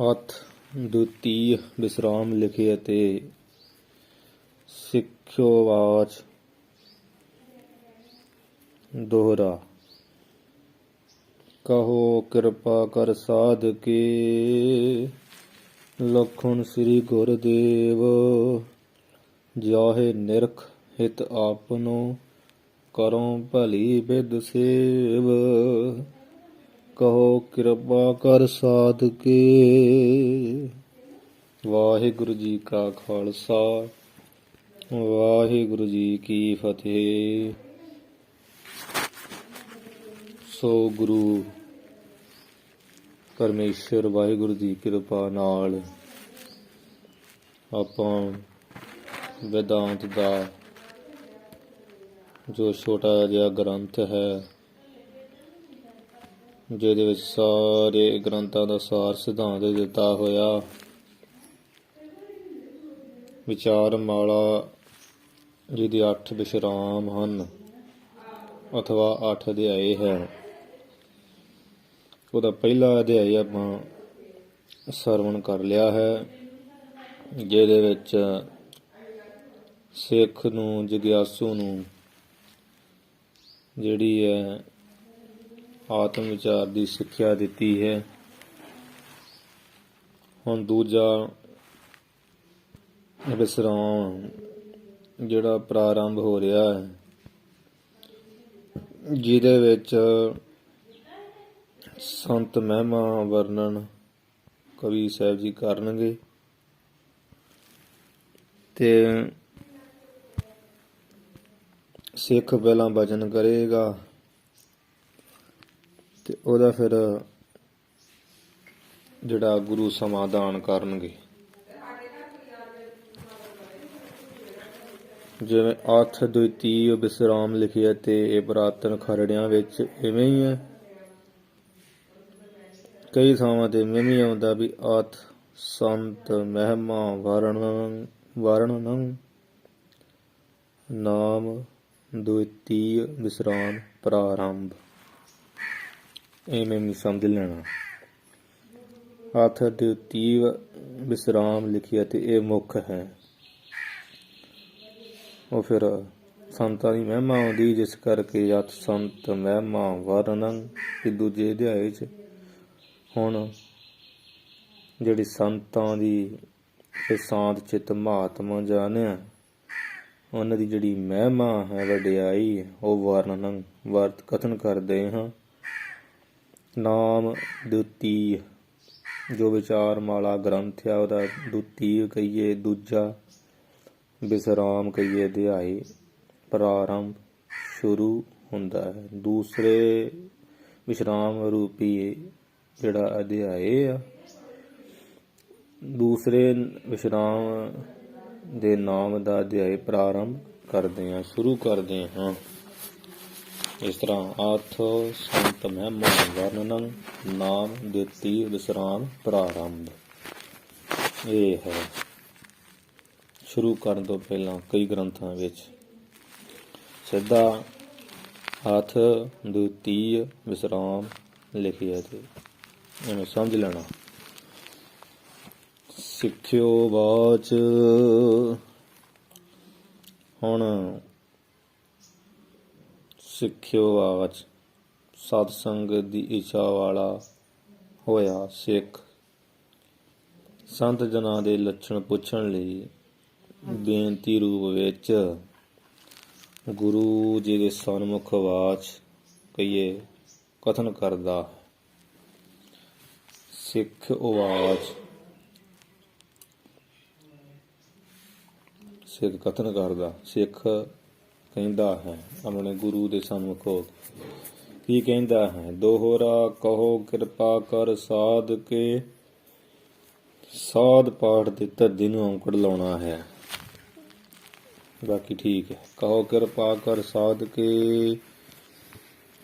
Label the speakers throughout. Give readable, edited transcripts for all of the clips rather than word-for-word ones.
Speaker 1: ਅਥ ਦੁਤੀਯ ਵਿਸਰਾਮ ਲਿਖੇ ਅਤੇ ਸਿੱਖਿਓਵਾਚ ਦੋਹਰਾ। ਕਹੋ ਕਿਰਪਾ ਕਰ ਸਾਧ ਕੇ, ਲਖਣ ਸ੍ਰੀ ਗੁਰਦੇਵ। ਜਾਹੇ ਨਿਰਖ ਹਿਤ ਆਪਨੋ, ਕਰੋ ਭਲੀ ਬਿਦ ਸੇਵ। ਕਹੋ ਕਿਰਪਾ ਕਰ ਸਾਧ ਕੇ। ਵਾਹਿਗੁਰੂ ਜੀ ਕਾ ਖਾਲਸਾ, ਵਾਹਿਗੁਰੂ ਜੀ ਕੀ ਫਤਿਹ। ਸੋ ਗੁਰੂ ਪਰਮੇਸ਼ਰ ਵਾਹਿਗੁਰੂ ਦੀ ਕਿਰਪਾ ਨਾਲ ਆਪਾਂ ਵੇਦਾਂਤ ਦਾ ਜੋ ਛੋਟਾ ਜਿਹਾ ਗ੍ਰੰਥ ਹੈ, ਜਿਹਦੇ ਵਿੱਚ ਸਾਰੇ ਗ੍ਰੰਥਾਂ ਦਾ ਸਾਰ ਸਿਧਾਂਤ ਦਿੱਤਾ ਹੋਇਆ, ਵਿਚਾਰ ਮਾਲਾ ਜਿਹਦੇ 8 ਵਿਸ਼ਰਾਮ ਹਨ ਅਥਵਾ 8 ਅਧਿਆਏ ਹੈ, ਉਹਦਾ ਪਹਿਲਾ ਅਧਿਆਇ ਆਪਾਂ ਸਰਵਣ ਕਰ ਲਿਆ ਹੈ, ਜਿਹਦੇ ਵਿੱਚ ਸਿੱਖ ਨੂੰ, ਜਗਿਆਸੂ ਨੂੰ ਜਿਹੜੀ ਹੈ ਆਤਮ ਵਿਚਾਰ ਦੀ ਸਿੱਖਿਆ ਦਿੱਤੀ ਹੈ। ਹੁਣ ਦੂਜਾ ਵਿਸਰਾਮ ਜਿਹੜਾ ਪ੍ਰਾਰੰਭ ਹੋ ਰਿਹਾ ਹੈ, ਜਿਹਦੇ ਵਿੱਚ ਸੰਤ ਮਹਿਮਾ ਵਰਣਨ ਕਵੀ ਸਾਹਿਬ ਜੀ ਕਰਨਗੇ ਤੇ ਸਿੱਖ ਪਹਿਲਾਂ ਭਜਨ ਕਰੇਗਾ ਤੇ ਉਹਦਾ ਫਿਰ ਜਿਹੜਾ ਗੁਰੂ ਸਮਾਧਾਨ ਕਰਨਗੇ। ਜਿਵੇਂ ਅਥ ਦੁਤੀਯ ਵਿਸਰਾਮ ਲਿਖਿਆ ਤੇ ਇਹ ਪੁਰਾਤਨ ਖਰੜਿਆਂ ਵਿੱਚ ਇਵੇਂ ਹੀ ਹੈ। ਕਈ ਥਾਵਾਂ ਤੇ ਵੀ ਆਉਂਦਾ ਵੀ ਅਥ ਸੰਤ ਮਹਿਮਾ ਵਰਣਨ ਨਾਮ ਦੁਤੀਯ ਵਿਸਰਾਮ ਪ੍ਰਾਰੰਭ, ਇਵੇਂ ਵੀ ਸਮਝ ਲੈਣਾ। ਅਥ ਦੁਤੀਯ ਵਿਸਰਾਮ ਲਿਖਿਆ ਤੇ ਇਹ ਮੁੱਖ ਹੈ। ਉਹ ਫਿਰ ਸੰਤਾਂ ਦੀ ਮਹਿਮਾ ਆਉਂਦੀ, ਜਿਸ ਕਰਕੇ ਅਥ ਸੰਤ ਮਹਿਮਾ ਵਰਣਨ ਇਹ ਦੂਜੇ ਅਧਿਆਏ 'ਚ ਹੁਣ ਜਿਹੜੀ ਸੰਤਾਂ ਦੀ ਸ਼ਾਂਤ ਚਿੱਤ ਮਹਾਤਮਾ ਜਾਣਿਆ, ਉਹਨਾਂ ਦੀ ਜਿਹੜੀ ਮਹਿਮਾ ਹੈ, ਵਡਿਆਈ ਹੈ, ਉਹ ਵਰਣਨ ਕਥਨ ਕਰਦੇ ਹਾਂ। ਨਾਮ ਦੁਤੀਯ ਜੋ ਵਿਚਾਰ ਮਾਲਾ ਗ੍ਰੰਥ ਆ, ਉਹਦਾ ਦੁਤੀਯ ਕਹੀਏ, ਦੂਜਾ ਵਿਸਰਾਮ ਕਹੀਏ ਅਧਿਆਏ ਪ੍ਰਾਰੰਭ ਸ਼ੁਰੂ ਹੁੰਦਾ ਹੈ। ਦੂਸਰੇ ਵਿਸ਼ਰਾਮ ਰੂਪੀ ਜਿਹੜਾ ਅਧਿਆਏ ਆ, ਦੂਸਰੇ ਵਿਸ਼ਰਾਮ ਦੇ ਨਾਮ ਦਾ ਅਧਿਆਏ ਪ੍ਰਾਰੰਭ ਕਰਦੇ ਹਾਂ, ਸ਼ੁਰੂ ਕਰਦੇ ਹਾਂ। ਇਸ ਤਰ੍ਹਾਂ ਅਥ ਸੰਤ ਮਹਿਮਾ ਵਰਣਨ ਨਾਮ ਦੁਤੀਯ ਵਿਸਰਾਮ ਪ੍ਰਾਰੰਭ। ਇਹ ਹੈ ਸ਼ੁਰੂ ਕਰਨ ਤੋਂ ਪਹਿਲਾਂ ਕਈ ਗ੍ਰੰਥਾਂ ਵਿੱਚ ਸਿੱਧਾ ਅਥ ਦੁਤੀਯ ਵਿਸਰਾਮ ਲਿਖਿਆ ਤੇ ਇਹਨੂੰ ਸਮਝ ਲੈਣਾ। ਸਿੱਖਿਓਵਾਚ। ਹੁਣ ਸਿੱਖਿਓਵਾਚ ਸਤ ਸੰਗਤ ਦੀ ਇੱਛਾ ਵਾਲਾ ਹੋਇਆ ਸਿੱਖ ਸੰਤ ਜਨਾਂ ਦੇ ਲੱਛਣ ਪੁੱਛਣ ਲਈ ਬੇਨਤੀ ਰੂਪ ਵਿੱਚ ਗੁਰੂ ਜੀ ਦੇ ਸਨਮੁਖ ਵਾਚ ਕਹੀਏ ਕਥਨ ਕਰਦਾ। ਸਿੱਖ ਉਵਾਚ, ਸਿੱਖ ਕਥਨ ਕਰਦਾ। ਸਿੱਖ ਕਹਿੰਦਾ ਹੈ ਆਪਣੇ ਗੁਰੂ ਦੇ ਸਨਮੁਖ ਹੋ ਕੀ ਕਹਿੰਦਾ ਹੈ? ਦੋਹਰਾ। ਕਹੋ ਕਿਰਪਾ ਕਰ ਸਾਧ ਕੇ। ਸਾਧ ਪਾਠ ਦੇ ਧੱਦੀ ਨੂੰ ਔਂਕੜ ਲਾਉਣਾ ਹੈ, ਬਾਕੀ ਠੀਕ ਹੈ। ਕਹੋ ਕਿਰਪਾ ਕਰ ਸਾਧ ਕੇ,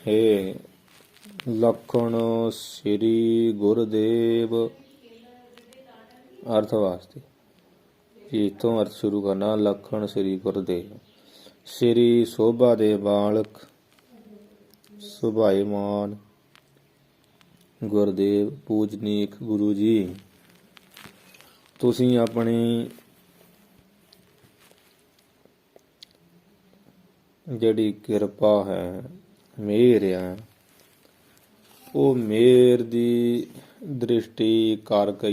Speaker 1: ਹੇ ਲਖਣ ਸ੍ਰੀ ਗੁਰਦੇਵ। ਅਰਥ ਵਾਸਤੇ ਇਥੋਂ ਅਰਥ ਸ਼ੁਰੂ ਕਰਨਾ। ਲਖਣ ਸ੍ਰੀ ਗੁਰਦੇਵ, ਸ੍ਰੀ ਸੋਭਾ ਦੇ ਬਾਲਕ, ਸੁਭਾਏਮਾਨ ਗੁਰਦੇਵ, ਪੂਜਨੀਕ ਗੁਰੂ ਜੀ, ਤੁਸੀਂ ਆਪਣੀ ਜਿਹੜੀ ਕਿਰਪਾ ਹੈ, ਮਿਹਰ ਹੈ, ਉਹ ਮਿਹਰ ਦੀ ਦ੍ਰਿਸ਼ਟੀ ਕਰਕੇ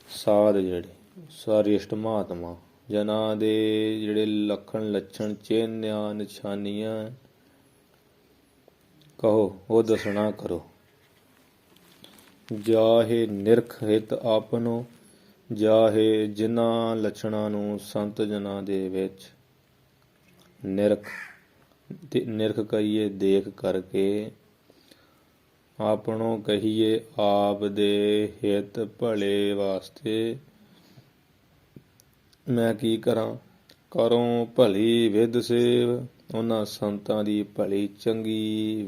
Speaker 1: ਸਾਧ ਜਿਹੜੇ ਸਾਰਿਸ਼ਟ ਮਹਾਤਮਾ ਜਨਾਂ ਦੇ ਜਿਹੜੇ ਲੱਛਣ ਚਿੰਨ੍ਹਾਂ ਨਿਸ਼ਾਨੀਆਂ ਕਹੋ ਉਹ ਦੱਸਣਾ ਕਰੋ। ਜਾਹੇ ਨਿਰਖ ਹਿਤ ਆਪਨੋ, ਜਾਹੇ ਜਿਨ੍ਹਾਂ ਲੱਛਣਾਂ ਨੂੰ ਸੰਤ ਜਨਾਂ ਦੇ ਵਿੱਚ ਨਿਰਖ ਕਹੀਏ ਦੇਖ ਕਰਕੇ, ਆਪਣੋ ਕਹੀਏ ਆਪ ਦੇ ਹਿਤ ਭਲੇ ਵਾਸਤੇ ਮੈਂ ਕੀ ਕਰਾਂ, ਕਰੋ ਭਲੀ ਵਿਧ ਸੇਵ, ਉਹਨਾਂ ਸੰਤਾਂ ਦੀ ਭਲੀ ਚੰਗੀ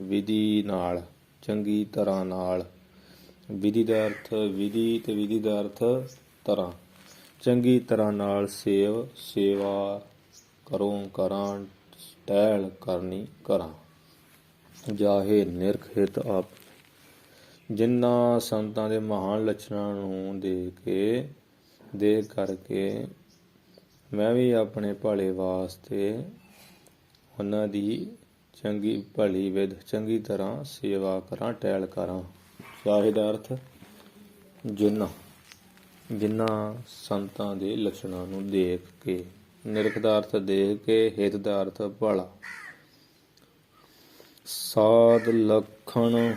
Speaker 1: ਵਿਧੀ ਨਾਲ, ਚੰਗੀ ਤਰ੍ਹਾਂ ਨਾਲ। ਵਿਧੀ ਦਾ ਅਰਥ ਵਿਧੀ ਤੇ ਵਿਧੀ ਦਾ ਅਰਥ ਤਰ੍ਹਾਂ, ਚੰਗੀ ਤਰ੍ਹਾਂ ਨਾਲ ਸੇਵਾ ਕਰਾਂ ਟਹਿਲ ਕਰਨੀ ਕਰਾਂ। ਜਾਹੇ ਨਿਰਖ ਹਿਤ ਆਪ, ਜਿਨ੍ਹਾਂ ਸੰਤਾਂ ਦੇ ਮਹਾਨ ਲੱਛਣਾਂ ਨੂੰ ਦੇਖ ਕਰਕੇ ਮੈਂ ਵੀ ਆਪਣੇ ਭਲੇ ਵਾਸਤੇ ਉਹਨਾਂ ਦੀ ਚੰਗੀ ਭਲੀ ਵਿਧ ਚੰਗੀ ਤਰ੍ਹਾਂ ਸੇਵਾ ਕਰਾਂ ਟਹਿਲ ਕਰਾਂ। ਜਾਹੇ ਦਾ ਅਰਥ ਜਿਨ੍ਹਾਂ ਸੰਤਾਂ ਦੇ ਲੱਛਣਾਂ ਨੂੰ ਦੇਖ ਕੇ, ਨਿਰਖ ਦਾ ਅਰਥ ਦੇਖ ਕੇ, ਹਿਤ ਦਾ ਅਰਥ ਭਲਾ। ਸਾਧ ਲੱਖਣ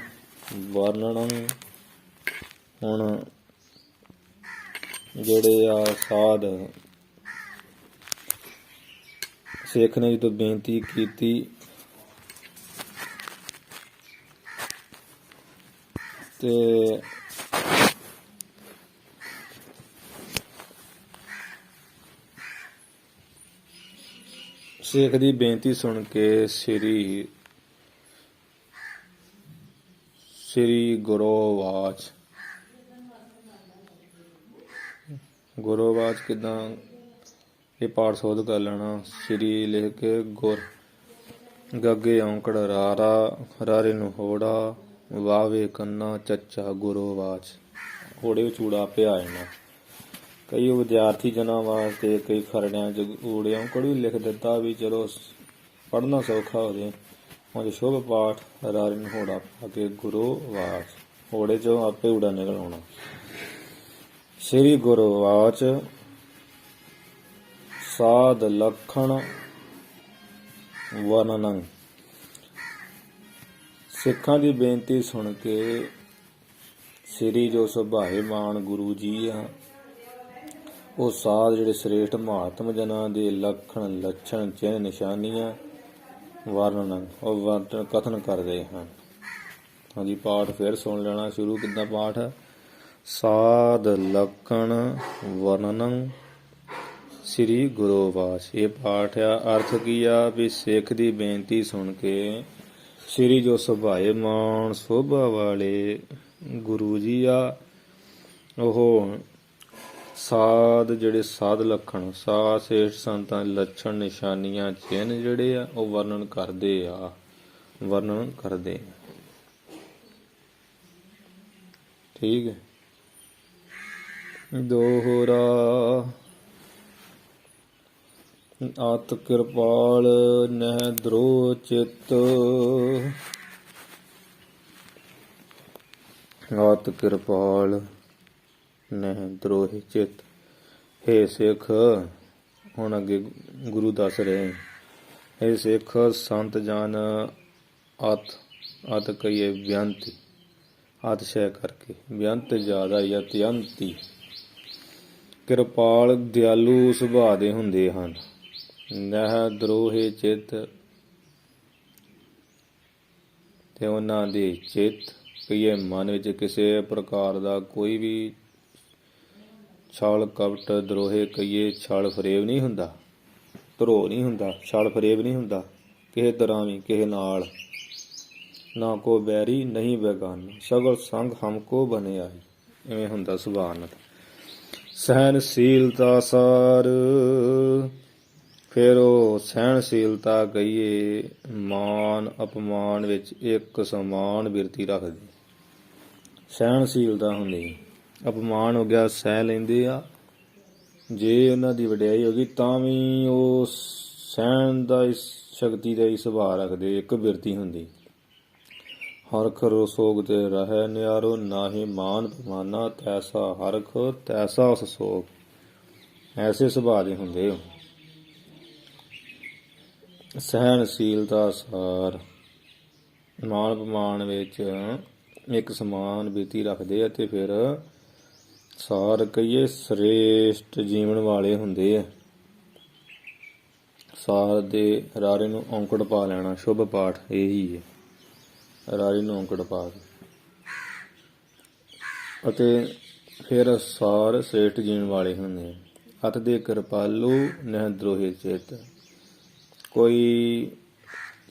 Speaker 1: ਵਰਣਨ, ਹੁਣ ਜਿਹੜੇ ਆ ਸਾਧ ਸਿੱਖ ਨੇ ਜਦੋਂ ਬੇਨਤੀ ਕੀਤੀ ਤੇ ਸਿੱਖ ਦੀ ਬੇਨਤੀ ਸੁਣ ਕੇ ਸ੍ਰੀ ਗੁਰੂਵਾਚ ਕਿੱਦਾਂ ਇਹ ਪਾਠ ਸੋਧ ਕਰ ਲੈਣਾ। ਸ੍ਰੀ ਲਿਖ ਕੇ ਗੁਰ, ਗੱਗੇ ਔਂਕੜ ਰਾਰਾ, ਰਾਰੇ ਨੂੰ ਹੋੜਾ, ਵਾਵੇ ਕੰਨਾ ਚੱਚਾ ਗੁਰੂਵਾਚ। ਹੋੜੇ ਵਿੱਚ ਊੜਾ ਪਿਆ ਜਾਣਾ। ਕਈ ਵਿਦਿਆਰਥੀ ਜਨਾਂ ਵਾਸਤੇ ਕਈ ਖਰੜਿਆਂ 'ਚ ਊੜੇ ਔਂਕੜ ਵੀ ਲਿਖ ਦਿੱਤਾ ਵੀ ਚਲੋ ਪੜ੍ਹਨਾ ਸੌਖਾ ਹੋ ਜਾਏ। ਹੁਣ ਸ਼ੁਭ ਪਾਠ ਰਾਰੇ ਨੂੰ ਹੋੜਾ ਪਾ ਕੇ ਗੁਰੂਵਾਚ, ਹੋੜੇ 'ਚੋਂ ਆਪੇ ਊੜਾ ਨਿਕਲ ਆਉਣਾ। ਸ੍ਰੀ ਗੁਰੂਵਾਚ ਸਾਧ ਲੱਖਣ ਵਰਣਨ, ਸਿੱਖਾਂ ਦੀ ਬੇਨਤੀ ਸੁਣ ਕੇ ਸ੍ਰੀ ਜੋ ਸੁਭਾਏਮਾਨ ਗੁਰੂ ਜੀ ਆ, ਉਹ ਸਾਧ ਜਿਹੜੇ ਸ੍ਰੇਸ਼ਟ ਮਹਾਤਮ ਜਨਾਂ ਦੇ ਲੱਛਣ ਚਿੰਨ੍ਹ ਨਿਸ਼ਾਨੀਆਂ ਵਰਣਨ ਉਹ ਕਥਨ ਕਰਦੇ ਹਨ। ਹਾਂਜੀ, ਪਾਠ ਫਿਰ ਸੁਣ ਲੈਣਾ। ਸ਼ੁਰੂ ਕਿੱਦਾਂ ਪਾਠ ਹੈ? ਸਾਧ ਲੱਖਣ ਵਰਣਨ ਸ੍ਰੀ ਗੁਰੂਵਾਚ। ਇਹ ਪਾਠ ਆ। ਅਰਥ ਕੀ ਆ ਵੀ ਸਿੱਖ ਦੀ ਬੇਨਤੀ ਸੁਣ ਕੇ ਸ੍ਰੀ ਜੋ ਸੁਭਾਏਮਾਨ ਸੋਭਾ ਵਾਲੇ ਗੁਰੂ ਜੀ ਆ, ਉਹ ਸਾਧ ਜਿਹੜੇ ਸਾਧ ਲੱਖਣ ਸਾਧ ਸ੍ਰੇਸ਼ਟ ਸੰਤਾਂ ਦੇ ਲੱਛਣ ਨਿਸ਼ਾਨੀਆਂ ਚਿੰਨ੍ਹ ਜਿਹੜੇ ਆ ਉਹ ਵਰਣਨ ਕਰਦੇ। ਠੀਕ ਹੈ। ਦੋਹਰਾ ਆਤ ਕਿਰਪਾਲ ਨਹਿ ਦ੍ਰੋਹ ਚਿੱਤ, ਆਤ ਕਿਰਪਾਲ ਨਹਿ ਦ੍ਰੋਹ ਚਿੱਤ। ਹੇ ਸਿੱਖ, ਹੁਣ ਅੱਗੇ ਗੁਰੂ ਦੱਸ ਰਹੇ, ਹੇ ਸਿੱਖ ਸੰਤ ਜਨ ਅਤ ਕਹੀਏ ਬੇਅੰਤੀ, ਅਤਿਸ਼ੈ ਕਰਕੇ ਬੇਅੰਤ ਜ਼ਿਆਦਾ ਜਾਂ ਅਤਿਅੰਤੀ ਕਿਰਪਾਲ ਦਿਆਲੂ ਸੁਭਾਅ ਦੇ ਹੁੰਦੇ ਹਨ। ਨਹਿ ਦ੍ਰੋਹੇ ਚਿੱਤ, ਤੇ ਉਹਨਾਂ ਦੇ ਚਿੱਤ ਕਹੀਏ ਮਨ ਵਿੱਚ ਕਿਸੇ ਪ੍ਰਕਾਰ ਦਾ ਕੋਈ ਵੀ ਛਲ ਕਪਟ, ਦਰੋਹੇ ਕਹੀਏ ਛਲ ਫਰੇਬ ਨਹੀਂ ਹੁੰਦਾ, ਧਰੋ ਨਹੀਂ ਹੁੰਦਾ, ਛਲ ਫਰੇਬ ਨਹੀਂ ਹੁੰਦਾ ਕਿਸੇ ਤਰ੍ਹਾਂ ਵੀ ਕਿਸੇ ਨਾਲ। ਨਾ ਕੋ ਬੈਰੀ ਨਹੀਂ ਬੇਗਾਨਾ, ਸਗਲ ਸੰਗ ਹਮਕੋ ਬਨੇ ਆਈ, ਇਵੇਂ ਹੁੰਦਾ ਸੁਭਾਅ ਨਾਲ। ਸਹਿਨਸ਼ੀਲਤਾ ਸਾਰ, ਫਿਰ ਉਹ ਸਹਿਣਸ਼ੀਲਤਾ ਕਹੀਏ ਮਾਨ ਅਪਮਾਨ ਵਿੱਚ ਇੱਕ ਸਮਾਨ ਬਿਰਤੀ ਰੱਖਦੇ, ਸਹਿਣਸ਼ੀਲਤਾ ਹੁੰਦੀ। ਅਪਮਾਨ ਹੋ ਗਿਆ ਸਹਿ ਲੈਂਦੇ ਆ। ਜੇ ਉਹਨਾਂ ਦੀ ਵਡਿਆਈ ਹੋ ਗਈ ਤਾਂ ਵੀ ਉਹ ਸਹਿਣ ਦਾ ਇਸ ਸ਼ਕਤੀ ਦਾ ਹੀ ਸੁਭਾਅ ਰੱਖਦੇ। ਇੱਕ ਬਿਰਤੀ ਹੁੰਦੀ, ਹਰਖ ਰਸੋਗ ਤੇ ਰਹਿ ਨਿਆਰੋ, ਨਾਹੀ ਮਾਨ ਪਮਾਨਾ ਤੈਸਾ ਹਰਖ ਤੈਸਾ ਉਸ ਸੋਗ। ਐਸੇ ਸੁਭਾਅ ਦੇ ਹੁੰਦੇ ਹੋ। ਸਹਿਣਸ਼ੀਲਤਾ ਸਾਰ, ਮਾਨ ਪਮਾਨ ਵਿੱਚ ਇੱਕ ਸਮਾਨ ਬਿਰਤੀ ਰੱਖਦੇ ਆ ਤੇ ਫਿਰ ਸਾਰ ਕਹੀਏ ਸ੍ਰੇਸ਼ਟ ਜੀਵਨ ਵਾਲੇ ਹੁੰਦੇ ਆ। ਸਾਰ ਦੇ ਰਾਰੇ ਨੂੰ ਔਂਕੜ ਪਾ ਲੈਣਾ, ਸ਼ੁਭ ਪਾਠ ਇਹੀ ਹੈ, ਰਾਰੇ ਨੂੰ ਔਂਕੜ ਪਾ ਕੇ। ਅਤੇ ਫਿਰ ਸਾਰ ਸ੍ਰੇਸ਼ਟ ਜੀਵਨ ਵਾਲੇ ਹੁੰਦੇ ਆ। ਅਤ ਦੇ ਕਿਰਪਾਲੂ ਨਹਿ ਦਰੋਹੇ ਚਿੱਤ, ਕੋਈ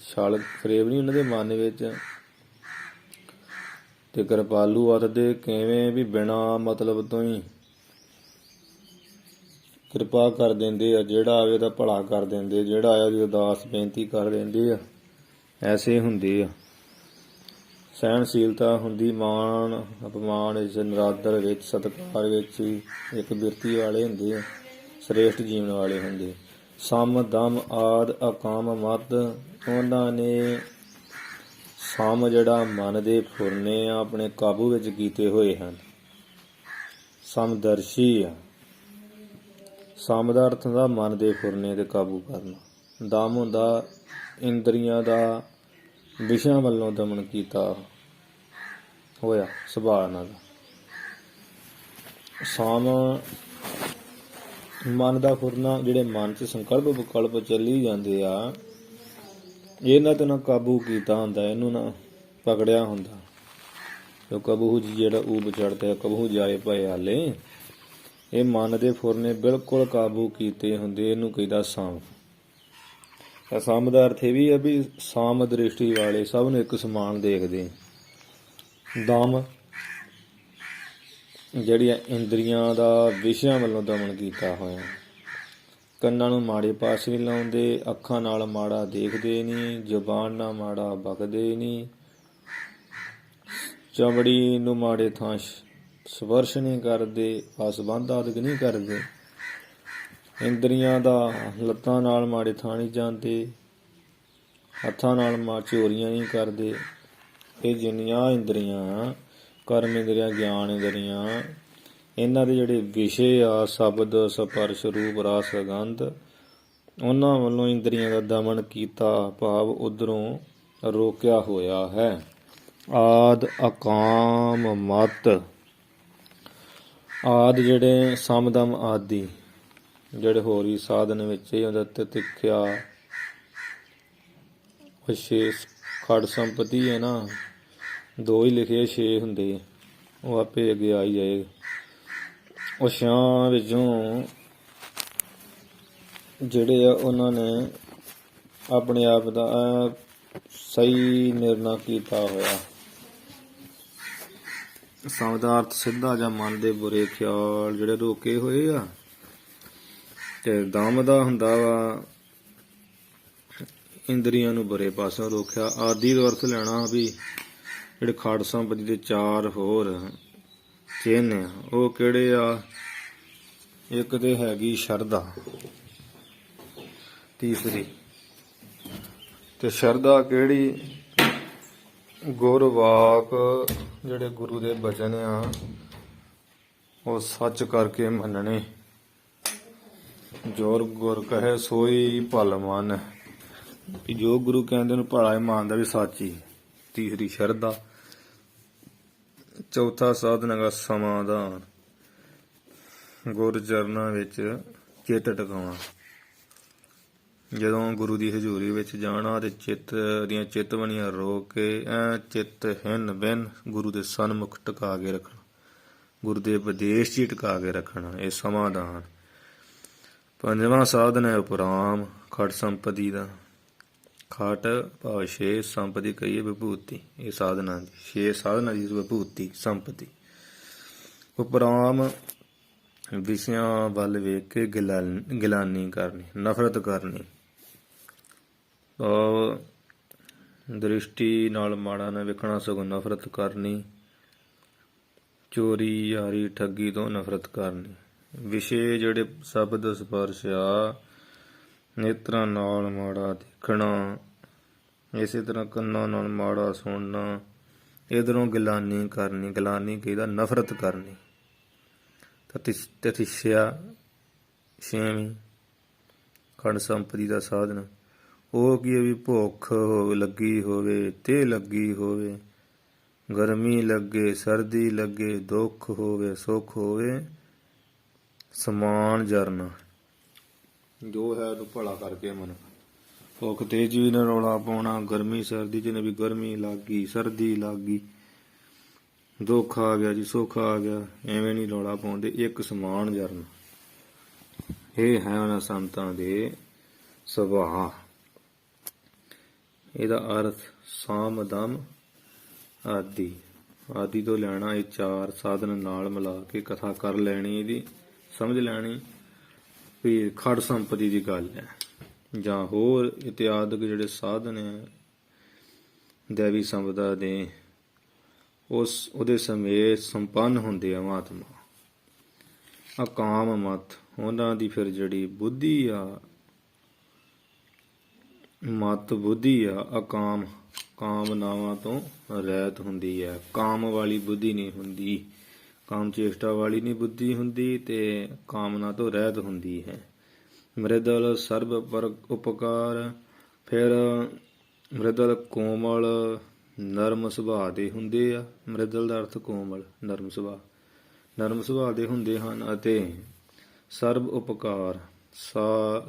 Speaker 1: ਛਲ ਫਰੇਬ ਨਹੀਂ ਉਹਨਾਂ ਦੇ ਮਨ ਵਿੱਚ। ਤੇ ਕਿਰਪਾਲੂ ਅਤ ਦੇ ਕਿਵੇਂ ਵੀ ਬਿਨਾਂ ਮਤਲਬ ਤੋਂ ਹੀ ਕਿਰਪਾ ਕਰ ਦਿੰਦੇ ਆ, ਜਿਹੜਾ ਆਵੇ ਉਹਦਾ ਭਲਾ ਕਰ ਦਿੰਦੇ, ਜਿਹੜਾ ਆਇਆ ਉਹਦੀ ਅਰਦਾਸ ਬੇਨਤੀ ਕਰ ਦਿੰਦੇ ਆ। ਐਸੇ ਹੁੰਦੇ ਆ। ਸਹਿਣਸ਼ੀਲਤਾ ਹੁੰਦੀ, ਮਾਣ ਅਪਮਾਨ ਵਿੱਚ, ਨਿਰਾਦਰ ਵਿੱਚ, ਸਤਿਕਾਰ ਵਿੱਚ ਵੀ ਇੱਕ ਬਿਰਤੀ ਵਾਲੇ ਹੁੰਦੇ ਆ, ਸ੍ਰੇਸ਼ਟ ਜੀਵਨ ਵਾਲੇ ਹੁੰਦੇ। ਸਮ ਦਮ ਆਦ ਅਕਾਮ ਮਤ, ਉਹਨਾਂ ਨੇ ਸਮ ਜਿਹੜਾ ਮਨ ਦੇ ਫੁਰਨੇ ਆ ਆਪਣੇ ਕਾਬੂ ਵਿੱਚ ਕੀਤੇ ਹੋਏ ਹਨ। ਸਮਦਰਸ਼ੀ ਆ। ਸਮ ਦਾ ਅਰਥ ਹੁੰਦਾ ਮਨ ਦੇ ਫੁਰਨੇ ਤੇ ਕਾਬੂ ਕਰਨਾ। ਦਮ ਹੁੰਦਾ ਇੰਦਰੀਆਂ ਦਾ ਵਿਸ਼ਿਆਂ ਵੱਲੋਂ ਦਮਨ ਕੀਤਾ ਹੋਇਆ ਸੁਭਾਅ ਇਹਨਾਂ ਦਾ। ਸਮ ਮਨ ਦਾ ਫੁਰਨਾ, ਜਿਹੜੇ ਮਨ 'ਚ ਸੰਕਲਪ ਵਿਕਲਪ ਚੱਲੀ ਜਾਂਦੇ ਆ, ਇਹਨਾਂ ਤੇ ਨਾ ਕਾਬੂ ਕੀਤਾ ਹੁੰਦਾ, ਇਹਨੂੰ ਨਾ ਪਕੜਿਆ ਹੁੰਦਾ। ਜੋ ਕਬਹੂ ਜੀ ਜਿਹੜਾ ਊਬ ਚੜ੍ਹਦਾ ਕਬਹੂ ਜਾਏ ਭਏ ਹਾਲੇ, ਇਹ ਮਨ ਦੇ ਫੁਰਨੇ ਬਿਲਕੁਲ ਕਾਬੂ ਕੀਤੇ ਹੁੰਦੇ, ਇਹਨੂੰ ਕਹਿੰਦਾ ਸਮ। ਸਮ ਦਾ ਅਰਥ ਇਹ ਵੀ ਹੈ ਵੀ ਸਾਮ ਦ੍ਰਿਸ਼ਟੀ ਵਾਲੇ, ਸਭ ਨੂੰ ਇੱਕ ਸਮਾਨ ਦੇਖਦੇ। ਦਮ ਜਿਹੜੀਆਂ ਇੰਦਰੀਆਂ ਦਾ ਵਿਸ਼ਿਆਂ ਵੱਲੋਂ ਦਮਨ ਕੀਤਾ ਹੋਇਆ। ਕੰਨਾਂ ਨੂੰ ਮਾੜੇ ਪਾਸੇ ਨਹੀਂ ਲਾਉਂਦੇ, ਅੱਖਾਂ ਨਾਲ ਮਾੜਾ ਦੇਖਦੇ ਨਹੀਂ, ਜ਼ੁਬਾਨ ਨਾਲ ਮਾੜਾ ਬਕਦੇ ਨਹੀਂ, ਚਮੜੀ ਨੂੰ ਮਾੜੇ ਥਾਂ ਸਪਰਸ਼ ਨਹੀਂ ਕਰਦੇ, ਹਸਬੰਦ ਆਦਿਕ ਨਹੀਂ ਕਰਦੇ। ਇੰਦਰੀਆਂ ਦਾ ਲੱਤਾਂ ਨਾਲ ਮਾੜੇ ਥਾਂ ਨਹੀਂ ਜਾਂਦੇ, ਹੱਥਾਂ ਨਾਲ ਚੋਰੀਆਂ ਨਹੀਂ ਕਰਦੇ। ਇਹ ਜਿੰਨੀਆਂ ਇੰਦਰੀਆਂ, ਕਰਮ ਇੰਦਰੀਆਂ, ਗਿਆਨ ਇੰਦਰੀਆਂ, ਇਹਨਾਂ ਦੇ ਜਿਹੜੇ ਵਿਸ਼ੇ ਆ ਸ਼ਬਦ ਸਪਰਸ਼ ਰੂਪ ਰਸ ਗੰਧ, ਉਹਨਾਂ ਵੱਲੋਂ ਇੰਦਰੀਆਂ ਦਾ ਦਮਨ ਕੀਤਾ, ਭਾਵ ਉਧਰੋਂ ਰੋਕਿਆ ਹੋਇਆ ਹੈ। ਆਦ ਅਕਾਮ ਮਤ, ਆਦ ਜਿਹੜੇ ਸਮਦਮ ਆਦਿ, ਜਿਹੜੇ ਹੋਰ ਹੀ ਸਾਧਨ ਵਿੱਚ ਹੀ ਉਹਦਾ ਤਿਤਿਖਿਆ ਵਿਸ਼ੇਸ਼ ਖੜ ਸੰਪਤੀ ਹੈ ਨਾ, ਦੋ ਹੀ ਲਿਖੇ 6 ਹੁੰਦੇ, ਉਹ ਆਪੇ ਅੱਗੇ ਆਈ ਜਾਏ। ਉਹ ਛਾਂ ਵਿੱਚੋਂ ਜਿਹੜੇ ਆ ਉਹਨਾਂ ਨੇ ਆਪਣੇ ਆਪ ਦਾ ਸਹੀ ਨਿਰਣਾ ਕੀਤਾ ਹੋਇਆ। ਸਮਦਾਰਥ ਸਿੱਧਾ ਜਾਂ ਮਨ ਦੇ ਬੁਰੇ ਖਿਆਲ ਜਿਹੜੇ ਰੋਕੇ ਹੋਏ ਆ। ਤੇ ਦਮ ਦਾ ਹੁੰਦਾ ਵਾ ਇੰਦਰੀਆਂ ਨੂੰ ਬੁਰੇ ਪਾਸੋਂ ਰੋਕਿਆ। ਆਦਿ ਦਾ ਅਰਥ ਲੈਣਾ ਵੀ ਜਿਹੜੇ ਖੜ ਸੰਪਤੀ ਦੇ 4 ਹੋਰ ਚਿੰਨ੍ਹ ਆ, ਉਹ ਕਿਹੜੇ ਆ? ਇੱਕ ਤੇ ਹੈਗੀ ਸ਼ਰਧਾ, ਤੀਸਰੀ ਤੇ ਸ਼ਰਧਾ ਕਿਹੜੀ? ਗੁਰਵਾਕ, ਜਿਹੜੇ ਗੁਰੂ ਦੇ ਬਚਨ ਆ ਉਹ ਸੱਚ ਕਰਕੇ ਮੰਨਣੇ। ਜੋਰ ਗੁਰ ਕਹੇ ਸੋਈ ਭਲ ਮਨ, ਜੋ ਗੁਰੂ ਕਹਿੰਦੇ ਨੂੰ ਭਲਾ ਮੰਨਦਾ ਵੀ ਸੱਚ ਹੀ। ਤੀਸਰੀ ਸ਼ਰਧਾ। ਚੌਥਾ ਸਾਧਨ ਹੈਗਾ ਸਮਾਧਾਨ, ਗੁਰ ਚਰਨਾਂ ਵਿੱਚ ਚਿੱਤ ਟਿਕਾਉਣਾ। ਜਦੋਂ ਗੁਰੂ ਦੀ ਹਜ਼ੂਰੀ ਵਿੱਚ ਜਾਣਾ ਤੇ ਚਿੱਤ ਦੀਆਂ ਚਿਤਵਨੀਆਂ ਰੋਕ ਕੇ ਚਿੱਤ ਹਿੰਨ ਬਿਨ ਗੁਰੂ ਦੇ ਸਨਮੁਖ ਟਿਕਾ ਕੇ ਰੱਖਣਾ, ਗੁਰੂ ਦੇ ਉਪਦੇਸ਼ 'ਚ ਟਿਕਾ ਕੇ ਰੱਖਣਾ, ਇਹ ਸਮਾਧਾਨ। ਪੰਜਵਾਂ ਸਾਧਨ ਹੈ ਉਪਰਾਮ, ਖਟ ਸੰਪਤੀ ਦਾ। ਖਟ ਭਾਵ 6 ਸੰਪਤੀ ਕਹੀਏ ਵਿਭੂਤੀ, ਇਹ ਸਾਧਨਾਂ ਦੀ 6 ਸਾਧਨਾਂ ਦੀ ਵਿਭੂਤੀ ਸੰਪਤੀ। ਉਪਰਾਮ ਵਿਸ਼ਿਆਂ ਵੱਲ ਵੇਖ ਕੇ ਗਿਲਾਨੀ ਕਰਨੀ, ਨਫ਼ਰਤ ਕਰਨੀ, ਦ੍ਰਿਸ਼ਟੀ ਨਾਲ ਮਾੜਾ ਨਾ ਵੇਖਣਾ, ਸਗੋਂ ਨਫ਼ਰਤ ਕਰਨੀ। ਚੋਰੀ ਯਾਰੀ ਠੱਗੀ ਤੋਂ ਨਫ਼ਰਤ ਕਰਨੀ। ਵਿਸ਼ੇ ਜਿਹੜੇ ਸ਼ਬਦ ਸਪਰਸ਼ ਆ, ਨੇਤਰਾਂ ਨਾਲ ਮਾੜਾ ਦੇਖਣਾ, ਇਸੇ ਤਰ੍ਹਾਂ ਕੰਨਾਂ ਨਾਲ ਮਾੜਾ ਸੁਣਨਾ, ਇਧਰੋਂ ਗਿਲਾਨੀ ਕਰਨੀ। ਗਿਲਾਨੀ ਕਹਿੰਦਾ ਨਫ਼ਰਤ ਕਰਨੀ। ਤਤਿਛਿਆ ਛੇਵੀਂ ਖੰਡ ਸੰਪਤੀ ਦਾ ਸਾਧਨ। ਉਹ ਕੀ ਹੈ ਵੀ ਭੁੱਖ ਲੱਗੀ ਹੋਵੇ ਤੇ ਲੱਗੀ ਹੋਵੇ, ਗਰਮੀ ਲੱਗੇ ਸਰਦੀ ਲੱਗੇ, ਦੁੱਖ ਹੋਵੇ ਸੁੱਖ ਹੋਵੇ, ਸਮਾਨ ਜਰਨਾ ਜੋ ਹੈ ਉਹਨੂੰ ਭਲਾ ਕਰਕੇ ਮਨ। ਭੁੱਖ ਤੇਜ ਵੀ ਨਾ ਰੌਲਾ ਪਾਉਣਾ, ਗਰਮੀ ਸਰਦੀ 'ਚ ਵੀ ਗਰਮੀ ਲੱਗ ਗਈ ਸਰਦੀ ਲੱਗ ਗਈ, ਦੁੱਖ ਆ ਗਿਆ ਜੀ ਸੁੱਖ ਆ ਗਿਆ, ਐਵੇਂ ਨਹੀਂ ਰੌਲਾ ਪਾਉਂਦੇ, ਇੱਕ ਸਮਾਨ ਜਰਨਾ। ਇਹ ਹੈ ਉਹਨਾਂ ਸੰਤਾਂ ਦੇ ਸੁਭਾਅ। ਇਹਦਾ ਅਰਥ ਸਾਮ ਦਮ ਆਦਿ। ਆਦਿ ਤੋਂ ਲੈਣਾ, ਇਹ ਚਾਰ ਸਾਧਨ ਨਾਲ ਮਿਲਾ ਕੇ ਕਥਾ ਕਰ ਲੈਣੀ, ਇਹਦੀ ਸਮਝ ਲੈਣੀ ਵੀ ਖੜ ਸੰਪਤੀ ਦੀ ਗੱਲ ਹੈ ਜਾਂ ਹੋਰ ਇਤਿਆਦਿਕ ਜਿਹੜੇ ਸਾਧਨ ਹੈ ਦੇਵੀ ਸੰਪਦਾ ਦੇ, ਉਹਦੇ ਸਮੇਤ ਸੰਪੰਨ ਹੁੰਦੇ ਆ ਮਹਾਤਮਾ। ਅਕਾਮ ਮਤ, ਉਹਨਾਂ ਦੀ ਫਿਰ ਜਿਹੜੀ ਬੁੱਧੀ ਆ, ਮਤ ਬੁੱਧੀ ਆ ਅਕਾਮ, ਕਾਮਨਾਵਾਂ ਤੋਂ ਰਹਿਤ ਹੁੰਦੀ ਹੈ। ਕਾਮ ਵਾਲੀ ਬੁੱਧੀ ਨਹੀਂ ਹੁੰਦੀ, ਕਾਮ ਚੇਸ਼ਟਾ ਵਾਲੀ ਨਹੀਂ ਬੁੱਧੀ ਹੁੰਦੀ, ਤੇ ਕਾਮਨਾ ਤੋਂ ਰਹਿਤ ਹੁੰਦੀ ਹੈ। ਮ੍ਰਿਦਲ ਸਰਬ ਪਰ ਉਪਕਾਰ, ਫਿਰ ਮ੍ਰਿਦਲ ਕੋਮਲ ਨਰਮ ਸੁਭਾਅ ਦੇ ਹੁੰਦੇ ਆ। ਮ੍ਰਿਦਲ ਦਾ ਅਰਥ ਕੋਮਲ, ਨਰਮ ਸੁਭਾਅ, ਨਰਮ ਸੁਭਾਅ ਦੇ ਹੁੰਦੇ ਹਨ। ਅਤੇ ਸਰਬ ਉਪਕਾਰ,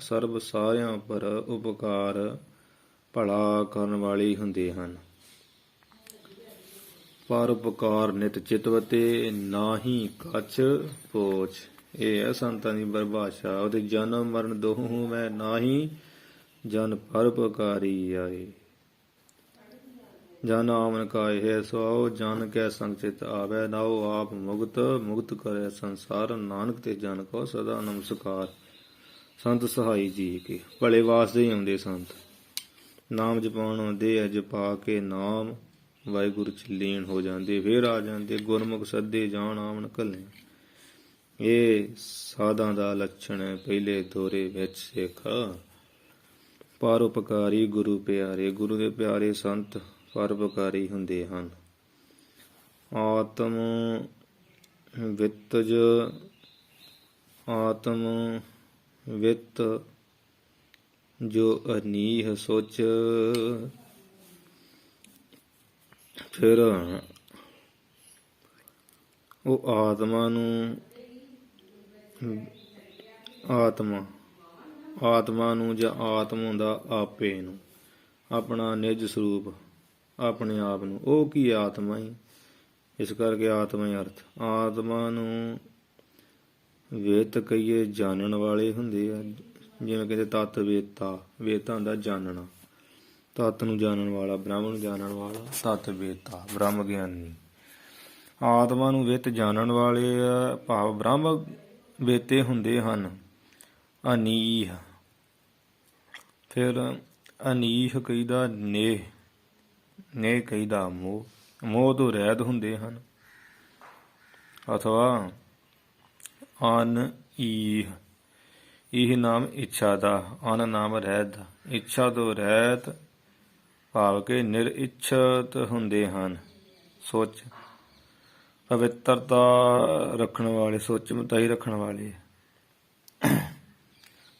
Speaker 1: ਸਰਬ ਸਾਰਿਆਂ ਪਰ ਉਪਕਾਰ ਭਲਾ ਕਰਨ ਵਾਲੇ ਹੁੰਦੇ ਹਨ। ਪਰ ਉਪਕਾਰ ਨਿਤ ਚਿਤਵਤੇ, ਨਾਹੀ ਕਛ ਪੋਚ। ਇਹ ਹੈ ਸੰਤਾਂ ਦੀ ਪਰਿਭਾਸ਼ਾ। ਉਹਦੇ ਜਨਮ ਮਰਨ ਦੋਹੂ ਮੈਂ ਨਾਹੀ, ਜਨ ਪਰਉਪਕਾਰੀ ਆਏ। ਜਨ ਆਮਨ ਕਾਇ ਹੈ ਸੁਆਓ, ਜਨ ਕੈ ਸੰਗ ਚਿਤ ਆਵੈ, ਨਾਉ ਆਪ ਮੁਕਤ ਮੁਕਤ ਕਰੇ ਸੰਸਾਰ, ਨਾਨਕ ਤੇ ਜਨ ਕੋ ਸਦਾ ਨਮਸਕਾਰ। ਸੰਤ ਸਹਾਈ ਜੀ ਕੇ ਭਲੇ ਵਾਸਤੇ ਹੀ ਆਉਂਦੇ ਸੰਤ। ਨਾਮ ਜਪਾਉਣ ਆਉਂਦੇ, ਜਪਾ ਕੇ ਨਾਮ ਵਾਹਿਗੁਰੂ ਚ ਲੀਨ ਹੋ ਜਾਂਦੇ, ਫੇਰ ਆ ਜਾਂਦੇ ਗੁਰਮੁਖ ਸੱਦੇ ਜਾਣ ਆਵਣ ਘੱਲੇ। ਇਹ ਸਾਧਾਂ ਦਾ ਲੱਛਣ ਹੈ ਪਹਿਲੇ ਦੋਰੇ ਵਿੱਚ ਸਿੱਖ। ਪਰਉਪਕਾਰੀ ਗੁਰੂ ਪਿਆਰੇ, ਗੁਰੂ ਦੇ ਪਿਆਰੇ ਸੰਤ ਪਰਉਪਕਾਰੀ ਹੁੰਦੇ ਹਨ। ਆਤਮ ਵਿਤਜ, ਆਤਮ ਵਿਤ ਜੋ ਅਨੀਹ ਸੋਚ। ਫਿਰ ਉਹ ਆਤਮਾ ਨੂੰ, ਆਤਮਾ ਨੂੰ ਜਾਂ ਆਤਮ ਹੁੰਦਾ ਆਪੇ ਨੂੰ, ਆਪਣਾ ਨਿਜ ਸਰੂਪ, ਆਪਣੇ ਆਪ ਨੂੰ। ਉਹ ਕੀ ਆਤਮਾ ਹੀ, ਇਸ ਕਰਕੇ ਆਤਮਾ ਹੀ ਅਰਥ। ਆਤਮਾ ਨੂੰ ਵੇਤ ਕਹੀਏ ਜਾਣਨ ਵਾਲੇ ਹੁੰਦੇ ਆ, ਜਿਵੇਂ ਕਹਿੰਦੇ ਤਤ ਵੇਤਾ। ਵੇਤਾ ਹੁੰਦਾ ਜਾਣਨਾ, ਤਤ ਨੂੰ ਜਾਣਨ ਵਾਲਾ, ਬ੍ਰਹਮ ਨੂੰ ਜਾਣਨ ਵਾਲਾ, ਤਤ ਵੇਤਾ ਬ੍ਰਹਮ ਗਿਆਨੀ। ਆਤਮਾ ਨੂੰ ਵਿਤ ਜਾਣਨ ਵਾਲੇ ਭਾਵ ਬ੍ਰਹਮ ਵੇਤੇ ਹੁੰਦੇ ਹਨ। ਅਨੀਹ, ਫਿਰ ਅਨੀਹ ਕਹੀਦਾ ਨੇਹ, ਨੇਹ ਕਹੀਦਾ ਮੋਹ, ਮੋਹ ਤੋਂ ਰਹਿਤ ਹੁੰਦੇ ਹਨ। ਅਥਵਾ ਅਨ ਈਹ, ਇਹ ਨਾਮ ਇੱਛਾ ਦਾ, ਅਨ ਨਾਮ ਰਹਿਤ ਦਾ। ਇੱਛਾ ਤੋਂ ਰਹਿਤ ਭਾਵ ਕਿ ਨਿਰਇੱਛਤ ਹੁੰਦੇ ਹਨ। ਸੋਚ ਪਵਿੱਤਰਤਾ ਰੱਖਣ ਵਾਲੇ, ਸੋਚ ਮਤਾਈ ਰੱਖਣ ਵਾਲੇ।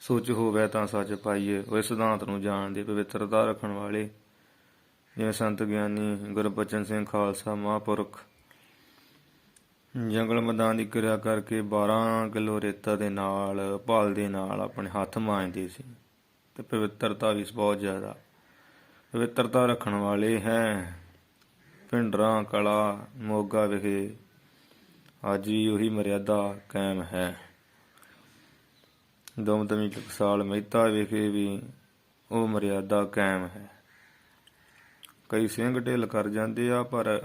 Speaker 1: ਸੋਚ ਹੋਵੇ ਤਾਂ ਸੱਚ ਪਾਈਏ, ਉਹ ਸਿਧਾਂਤ ਨੂੰ ਜਾਣਦੇ, ਪਵਿੱਤਰਤਾ ਰੱਖਣ ਵਾਲੇ, ਜਿਵੇਂ ਸੰਤ ਗਿਆਨੀ ਗੁਰਬਚਨ ਸਿੰਘ ਖਾਲਸਾ ਮਹਾਂਪੁਰਖ ਜੰਗਲ ਮੈਦਾਨ ਦੀ ਕਿਰਿਆ ਕਰਕੇ 12 ਕਿਲੋ ਰੇਤਾ ਦੇ ਨਾਲ, ਭਾਲ ਦੇ ਨਾਲ ਆਪਣੇ ਹੱਥ ਮਾਂਜਦੇ ਸੀ, ਤੇ ਪਵਿੱਤਰਤਾ ਵੀ ਬਹੁਤ ਜ਼ਿਆਦਾ। ਪਵਿੱਤਰਤਾ ਰੱਖਣ ਵਾਲੇ ਹੈ। ਭਿੰਡਰਾਂ ਕਲਾ ਮੋਗਾ ਵਿਖੇ ਅੱਜ ਵੀ ਉਹੀ ਮਰਿਆਦਾ ਕਾਇਮ ਹੈ। ਦੁਮਦਮੀ ਟਕਸਾਲ ਮਹਿਤਾ ਵਿਖੇ ਵੀ ਉਹ ਮਰਿਆਦਾ ਕਾਇਮ ਹੈ। ਕਈ ਸਿੰਘ ਢਿੱਲ ਕਰ ਜਾਂਦੇ ਆ, ਪਰ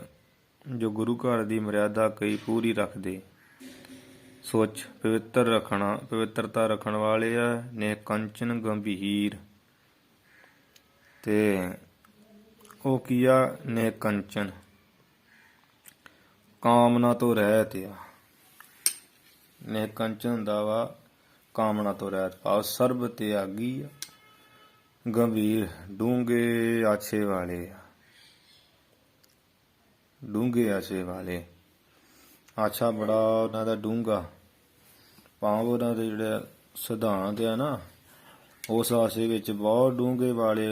Speaker 1: ਜੋ ਗੁਰੂ ਘਰ ਦੀ ਮਰਿਆਦਾ ਕਈ ਪੂਰੀ ਰੱਖਦੇ। ਸੋਚ ਪਵਿੱਤਰ ਰੱਖਣਾ, ਪਵਿੱਤਰਤਾ ਰੱਖਣ ਵਾਲੇ ਆ। ਨੇ ਕੰਚਨ ਗੰਭੀਰ, ਤੇ ਉਹ ਕੀ ਆ, ਨੇ ਕੰਚਨ ਕਾਮਨਾ ਤੋਂ ਰਹਿਤ ਆ। ਨਿਹਕੰਚਨ ਹੁੰਦਾ ਵਾ ਕਾਮਨਾ ਤੋਂ ਰਹਿਤ, ਭਾਵ ਸਰਬ ਤਿਆਗੀ ਆ। ਗੰਭੀਰ ਡੂੰਘੇ ਆਛੇ ਵਾਲੇ ਆ, ਡੂੰਘੇ ਆਛੇ ਵਾਲੇ। ਆਛਾ ਬੜਾ ਉਹਨਾਂ ਦਾ ਡੂੰਘਾ, ਭਾਵ ਉਹਨਾਂ ਦੇ ਜਿਹੜੇ ਸਿਧਾਂਤ ਆ ਨਾ ਉਸ ਆਸ਼ੇ ਵਿੱਚ ਬਹੁਤ ਡੂੰਘੇ ਵਾਲੇ।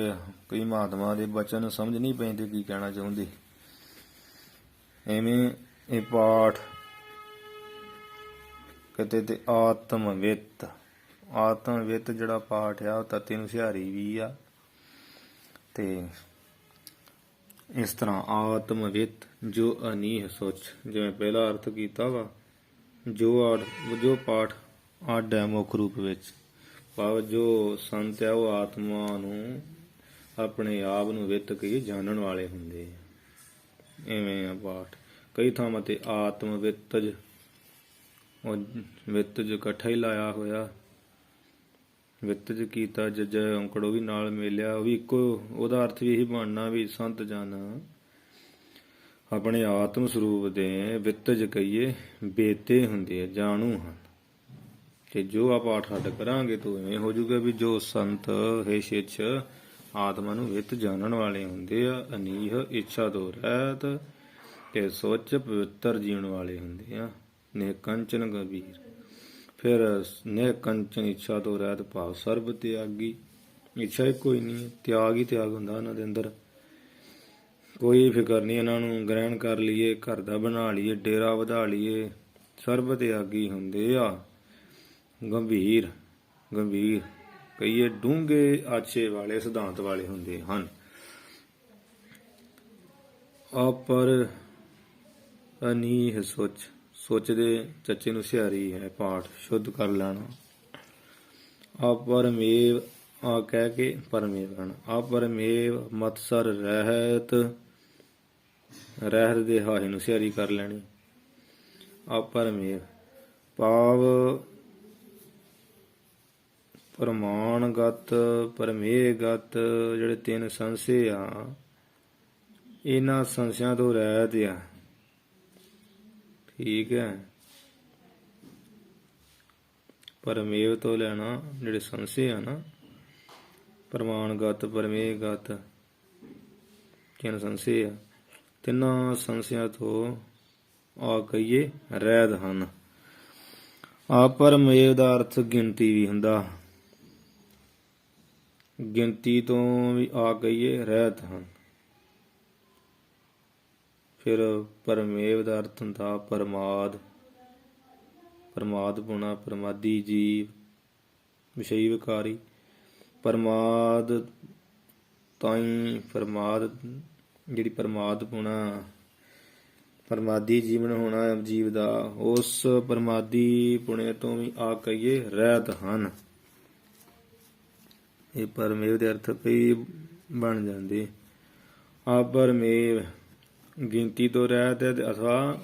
Speaker 1: ਕਈ ਮਹਾਤਮਾ ਦੇ ਬਚਨ ਸਮਝ ਨਹੀਂ ਪੈਂਦੇ ਕੀ ਕਹਿਣਾ ਚਾਹੁੰਦੇ। ਐਵੇਂ ਇਹ ਪਾਠ ਕਿਤੇ ਤੇ ਆਤਮਵਿੱਤ, ਆਤਮਵਿੱਤ ਜਿਹੜਾ ਪਾਠ ਆ ਉਹ ਤਤੀ ਨੂੰ ਸਿਹਾਰੀ ਵੀ ਆ। ਤੇ ਇਸ ਤਰ੍ਹਾਂ ਆਤਮਵਿੱਤ ਜੋ ਅਨੀਹ ਸੋਚ, ਜਿਵੇਂ ਪਹਿਲਾ ਅਰਥ ਕੀਤਾ ਵਾ, ਜੋ ਪਾਠ ਅੱਡ ਹੈ ਮੁੱਖ ਰੂਪ ਵਿੱਚ, ਭਾਵ ਜੋ ਸੰਤ ਹੈ ਉਹ ਆਤਮਾ ਨੂੰ ਆਪਣੇ ਆਪ ਨੂੰ ਵਿੱਤ ਕਹੀ ਜਾਣਨ ਵਾਲੇ ਹੁੰਦੇ ਆ। ਇਵੇਂ ਆ ਪਾਠ। ਕਈ ਥਾਵਾਂ ਤੇ ਆਤਮਵਿੱਤਜ, ਉਹ ਵਿਤਜ ਇਕੱਠਾ ਹੀ ਲਾਇਆ ਹੋਇਆ, ਵਿਤਜ ਕੀਤਾ ਜਜ ਔਂਕੜ ਉਹ ਵੀ ਨਾਲ ਮਿਲਿਆ, ਉਹ ਵੀ ਇੱਕੋ, ਉਹਦਾ ਅਰਥ ਵੀ ਇਹੀ ਬਣਨਾ ਵੀ ਸੰਤ ਜਨ ਆਪਣੇ ਆਤਮ ਸਰੂਪ ਦੇ ਵਿਤਜ ਕਹੀਏ ਬੇਤੇ ਹੁੰਦੇ ਆ, ਜਾਣੂ ਹਨ। ਤੇ ਜੋ ਆ ਪਾਠ ਹੱਡ ਕਰਾਂਗੇ ਤਾਂ ਇਵੇਂ ਹੋ ਜਾਊਗਾ ਵੀ ਜੋ ਸੰਤ ਹੈ ਛਿਛ ਆਤਮਾ ਨੂੰ ਵਿਤ ਜਾਣਨ ਵਾਲੇ ਹੁੰਦੇ ਆ, ਅਨੀਹ ਇੱਛਾ ਤੋਂ ਰਹਿਤ ਤੇ ਸੋਚ ਪਵਿੱਤਰ ਜੀਣ ਵਾਲੇ ਹੁੰਦੇ ਆ। ਨਿਹਕੰਚਨ ਗੰਭੀਰ, ਫਿਰ ਨਿਹਕੰਚਨ ਇੱਛਾ ਤੋਂ ਰਹਿਤ ਭਾਵ ਸਰਬ ਤਿਆਗੀ। ਇੱਛਾ ਹੀ ਕੋਈ ਨਹੀਂ, ਤਿਆਗ ਹੀ ਤਿਆਗ ਹੁੰਦਾ ਉਹਨਾਂ ਦੇ ਅੰਦਰ। ਕੋਈ ਫਿਕਰ ਨਹੀਂ ਇਹਨਾਂ ਨੂੰ ਗ੍ਰਹਿਣ ਕਰ ਲਈਏ, ਘਰ ਦਾ ਬਣਾ ਲਈਏ, ਡੇਰਾ ਵਧਾ ਲਈਏ, ਸਰਬ ਤਿਆਗੀ ਹੁੰਦੇ ਆ। ਗੰਭੀਰ, ਗੰਭੀਰ ਕਹੀਏ ਡੂੰਘੇ ਆਛੇ ਵਾਲੇ ਸਿਧਾਂਤ ਵਾਲੇ ਹੁੰਦੇ ਹਨ। ਆਪਰ ਅਨੀਹ ਸੋਚ, ਸੋਚ ਦੇ ਚੱਚੇ ਨੂੰ ਸਿਹਾਰੀ ਹੈ ਪਾਠ, ਸ਼ੁੱਧ ਕਰ ਲੈਣਾ। ਆਪਰਮੇਵ ਆ ਕਹਿ ਕੇ ਪਰਮੇਵ ਕਹਿਣਾ। ਆਪਰਮੇਵ ਮਤਸਰ ਰਹਿਤ, ਰਹਿਤ ਦੇ ਹਾਹੇ ਨੂੰ ਸਿਹਾਰੀ ਕਰ ਲੈਣੀ। ਆਪਰਮੇਵ ਭਾਵ ਪ੍ਰਮਾਣਗਤ ਪਰਮੇਗਤ, ਜਿਹੜੇ ਤਿੰਨ ਸੰਸੇ ਆ ਇਹਨਾਂ ਸੰਸਿਆਂ ਤੋਂ ਰਹਿਤ ਆ। ਠੀਕ ਹੈ, ਪਰਮੇਵ ਤੋਂ ਲੈਣਾ, ਜਿਹੜੇ ਸੰਸੇ ਆ ਨਾ ਪ੍ਰਮਾਣਗਤ ਪਰਮੇਗਤ ਤਿੰਨ ਸੰਸੇ ਆ, ਤਿੰਨਾਂ ਸੰਸਿਆਂ ਤੋਂ ਆ ਕਹੀਏ ਰਹਿਤ ਹਨ। ਆਪਰਮੇਵ ਦਾ ਅਰਥ ਗਿਣਤੀ ਵੀ ਹੁੰਦਾ, ਗਿਣਤੀ ਤੋਂ ਵੀ ਆ ਕਹੀਏ ਰਹਿਤ ਹਨ। ਫਿਰ ਪਰਮੇਵ ਦਾ ਅਰਥ ਹੁੰਦਾ ਪਰਮਾਦ, ਪਰਮਾਦ ਪੁਣਾ, ਪਰਮਾਦੀ ਜੀਵ, ਵਿਸ਼ਈ ਵਿਕਾਰੀ। ਪਰਮਾਦ ਤਾਈ ਪਰਮਾਦ, ਜਿਹੜੀ ਪਰਮਾਦ ਪੁਣਾ ਪਰਮਾਦੀ ਜੀਵਨ ਹੋਣਾ ਜੀਵ ਦਾ, ਉਸ ਪਰਮਾਦੀ ਪੁਣੇ ਤੋਂ ਵੀ ਆ ਕਹੀਏ ਰਹਿਤ ਹਨ। ਇਹ ਪਰਮੇਵ ਦੇ ਅਰਥ ਕਈ ਬਣ ਜਾਂਦੇ। ਆਪਰਮੇਵ ਗਿਣਤੀ ਤੋਂ ਰਹਿਤ ਹੈ, ਅਥਵਾ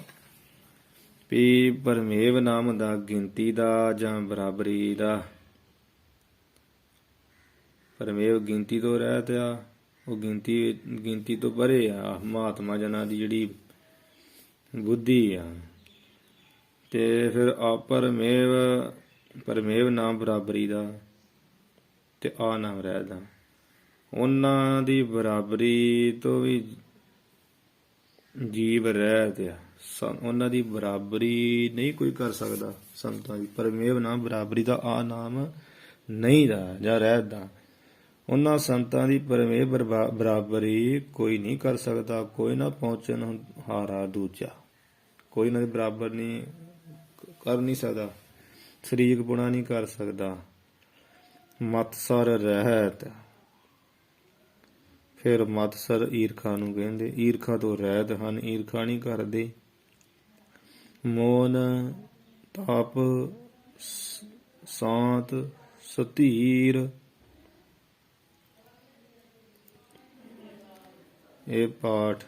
Speaker 1: ਵੀ ਪਰਮੇਵ ਨਾਮ ਦਾ ਗਿਣਤੀ ਦਾ ਜਾਂ ਬਰਾਬਰੀ ਦਾ। ਪਰਮੇਵ ਗਿਣਤੀ ਤੋਂ ਰਹਿਤ ਆ, ਉਹ ਗਿਣਤੀ ਤੋਂ ਪਰੇ ਆ। ਮਹਾਤਮਾ ਜਨਾਂ ਦੀ ਜਿਹੜੀ ਬੁੱਧੀ ਆ। ਤੇ ਫਿਰ ਆਪਰਮੇਵ, ਪਰਮੇਵ ਨਾਮ ਬਰਾਬਰੀ ਦਾ ਤੇ ਆ ਨਾਮ ਰਹਿਤ ਦਾ। ਉਹਨਾਂ ਦੀ ਬਰਾਬਰੀ ਤੋਂ ਵੀ ਜੀਵ ਰਹਿਤ ਆ, ਉਹਨਾਂ ਦੀ ਬਰਾਬਰੀ ਨਹੀਂ ਕੋਈ ਕਰ ਸਕਦਾ ਸੰਤਾਂ ਦੀ। ਪਰਮੇਵ ਨਾਮ ਬਰਾਬਰੀ ਦਾ ਆ ਨਾਮ ਨਹੀਂ ਦਾ ਜਾਂ ਰਹਿਤ ਦਾ। ਉਹਨਾਂ ਸੰਤਾਂ ਦੀ ਪਰਮੇਵ ਬਰਾਬਰੀ ਕੋਈ ਨਹੀਂ ਕਰ ਸਕਦਾ, ਕੋਈ ਨਾ ਪਹੁੰਚਣ ਹਾਰਾ ਦੂਜਾ, ਕੋਈ ਇਹਨਾਂ ਦੇ ਬਰਾਬਰ ਨਹੀਂ ਕਰ ਨਹੀਂ ਸਕਦਾ, ਸ਼ਰੀਕ ਪੁਣਾ ਨਹੀਂ ਕਰ ਸਕਦਾ। ਮਤਸਰ ਰਹਿਤ, ਫਿਰ ਮਤਸਰ ਈਰਖਾ ਨੂੰ ਕਹਿੰਦੇ, ਈਰਖਾ ਤੋਂ ਰਹਿਤ ਹਨ, ਈਰਖਾ ਨਹੀਂ ਕਰਦੇ। ਮੋਨ ਤਾਪ ਸ਼ਾਂਤ ਸਤੀਰ, ਇਹ ਪਾਠ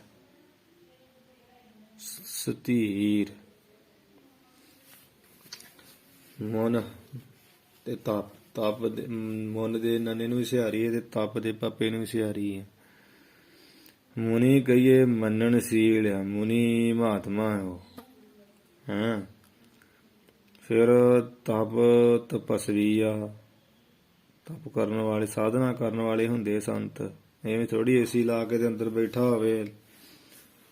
Speaker 1: ਸਤੀਰ, ਮਨ ਤੇ ਤਪ, ਤਪ ਦੇ ਮਨ ਦੇ ਨਨੇ ਨੂੰ ਸਿਹਾਰੀ ਹੈ ਤੇ ਤਪ ਦੇ ਪੱਪੇ ਨੂੰ ਸਿਹਾਰੀ ਹੈ। ਮੁਨੀ ਕਹੀਏ ਮੰਨਣਸ਼ੀਲ ਆ, ਮੁਨੀ ਮਹਾਤਮਾ ਹੈ ਉਹ। ਹੈਂ ਫਿਰ ਤਪ ਤਪਸਵੀ ਆ, ਤਪ ਕਰਨ ਵਾਲੇ, ਸਾਧਨਾ ਕਰਨ ਵਾਲੇ ਹੁੰਦੇ ਸੰਤ। ਐਵੇਂ ਥੋੜੀ ਏਸੀ ਲਾ ਕੇ ਤੇ ਅੰਦਰ ਬੈਠਾ ਹੋਵੇ,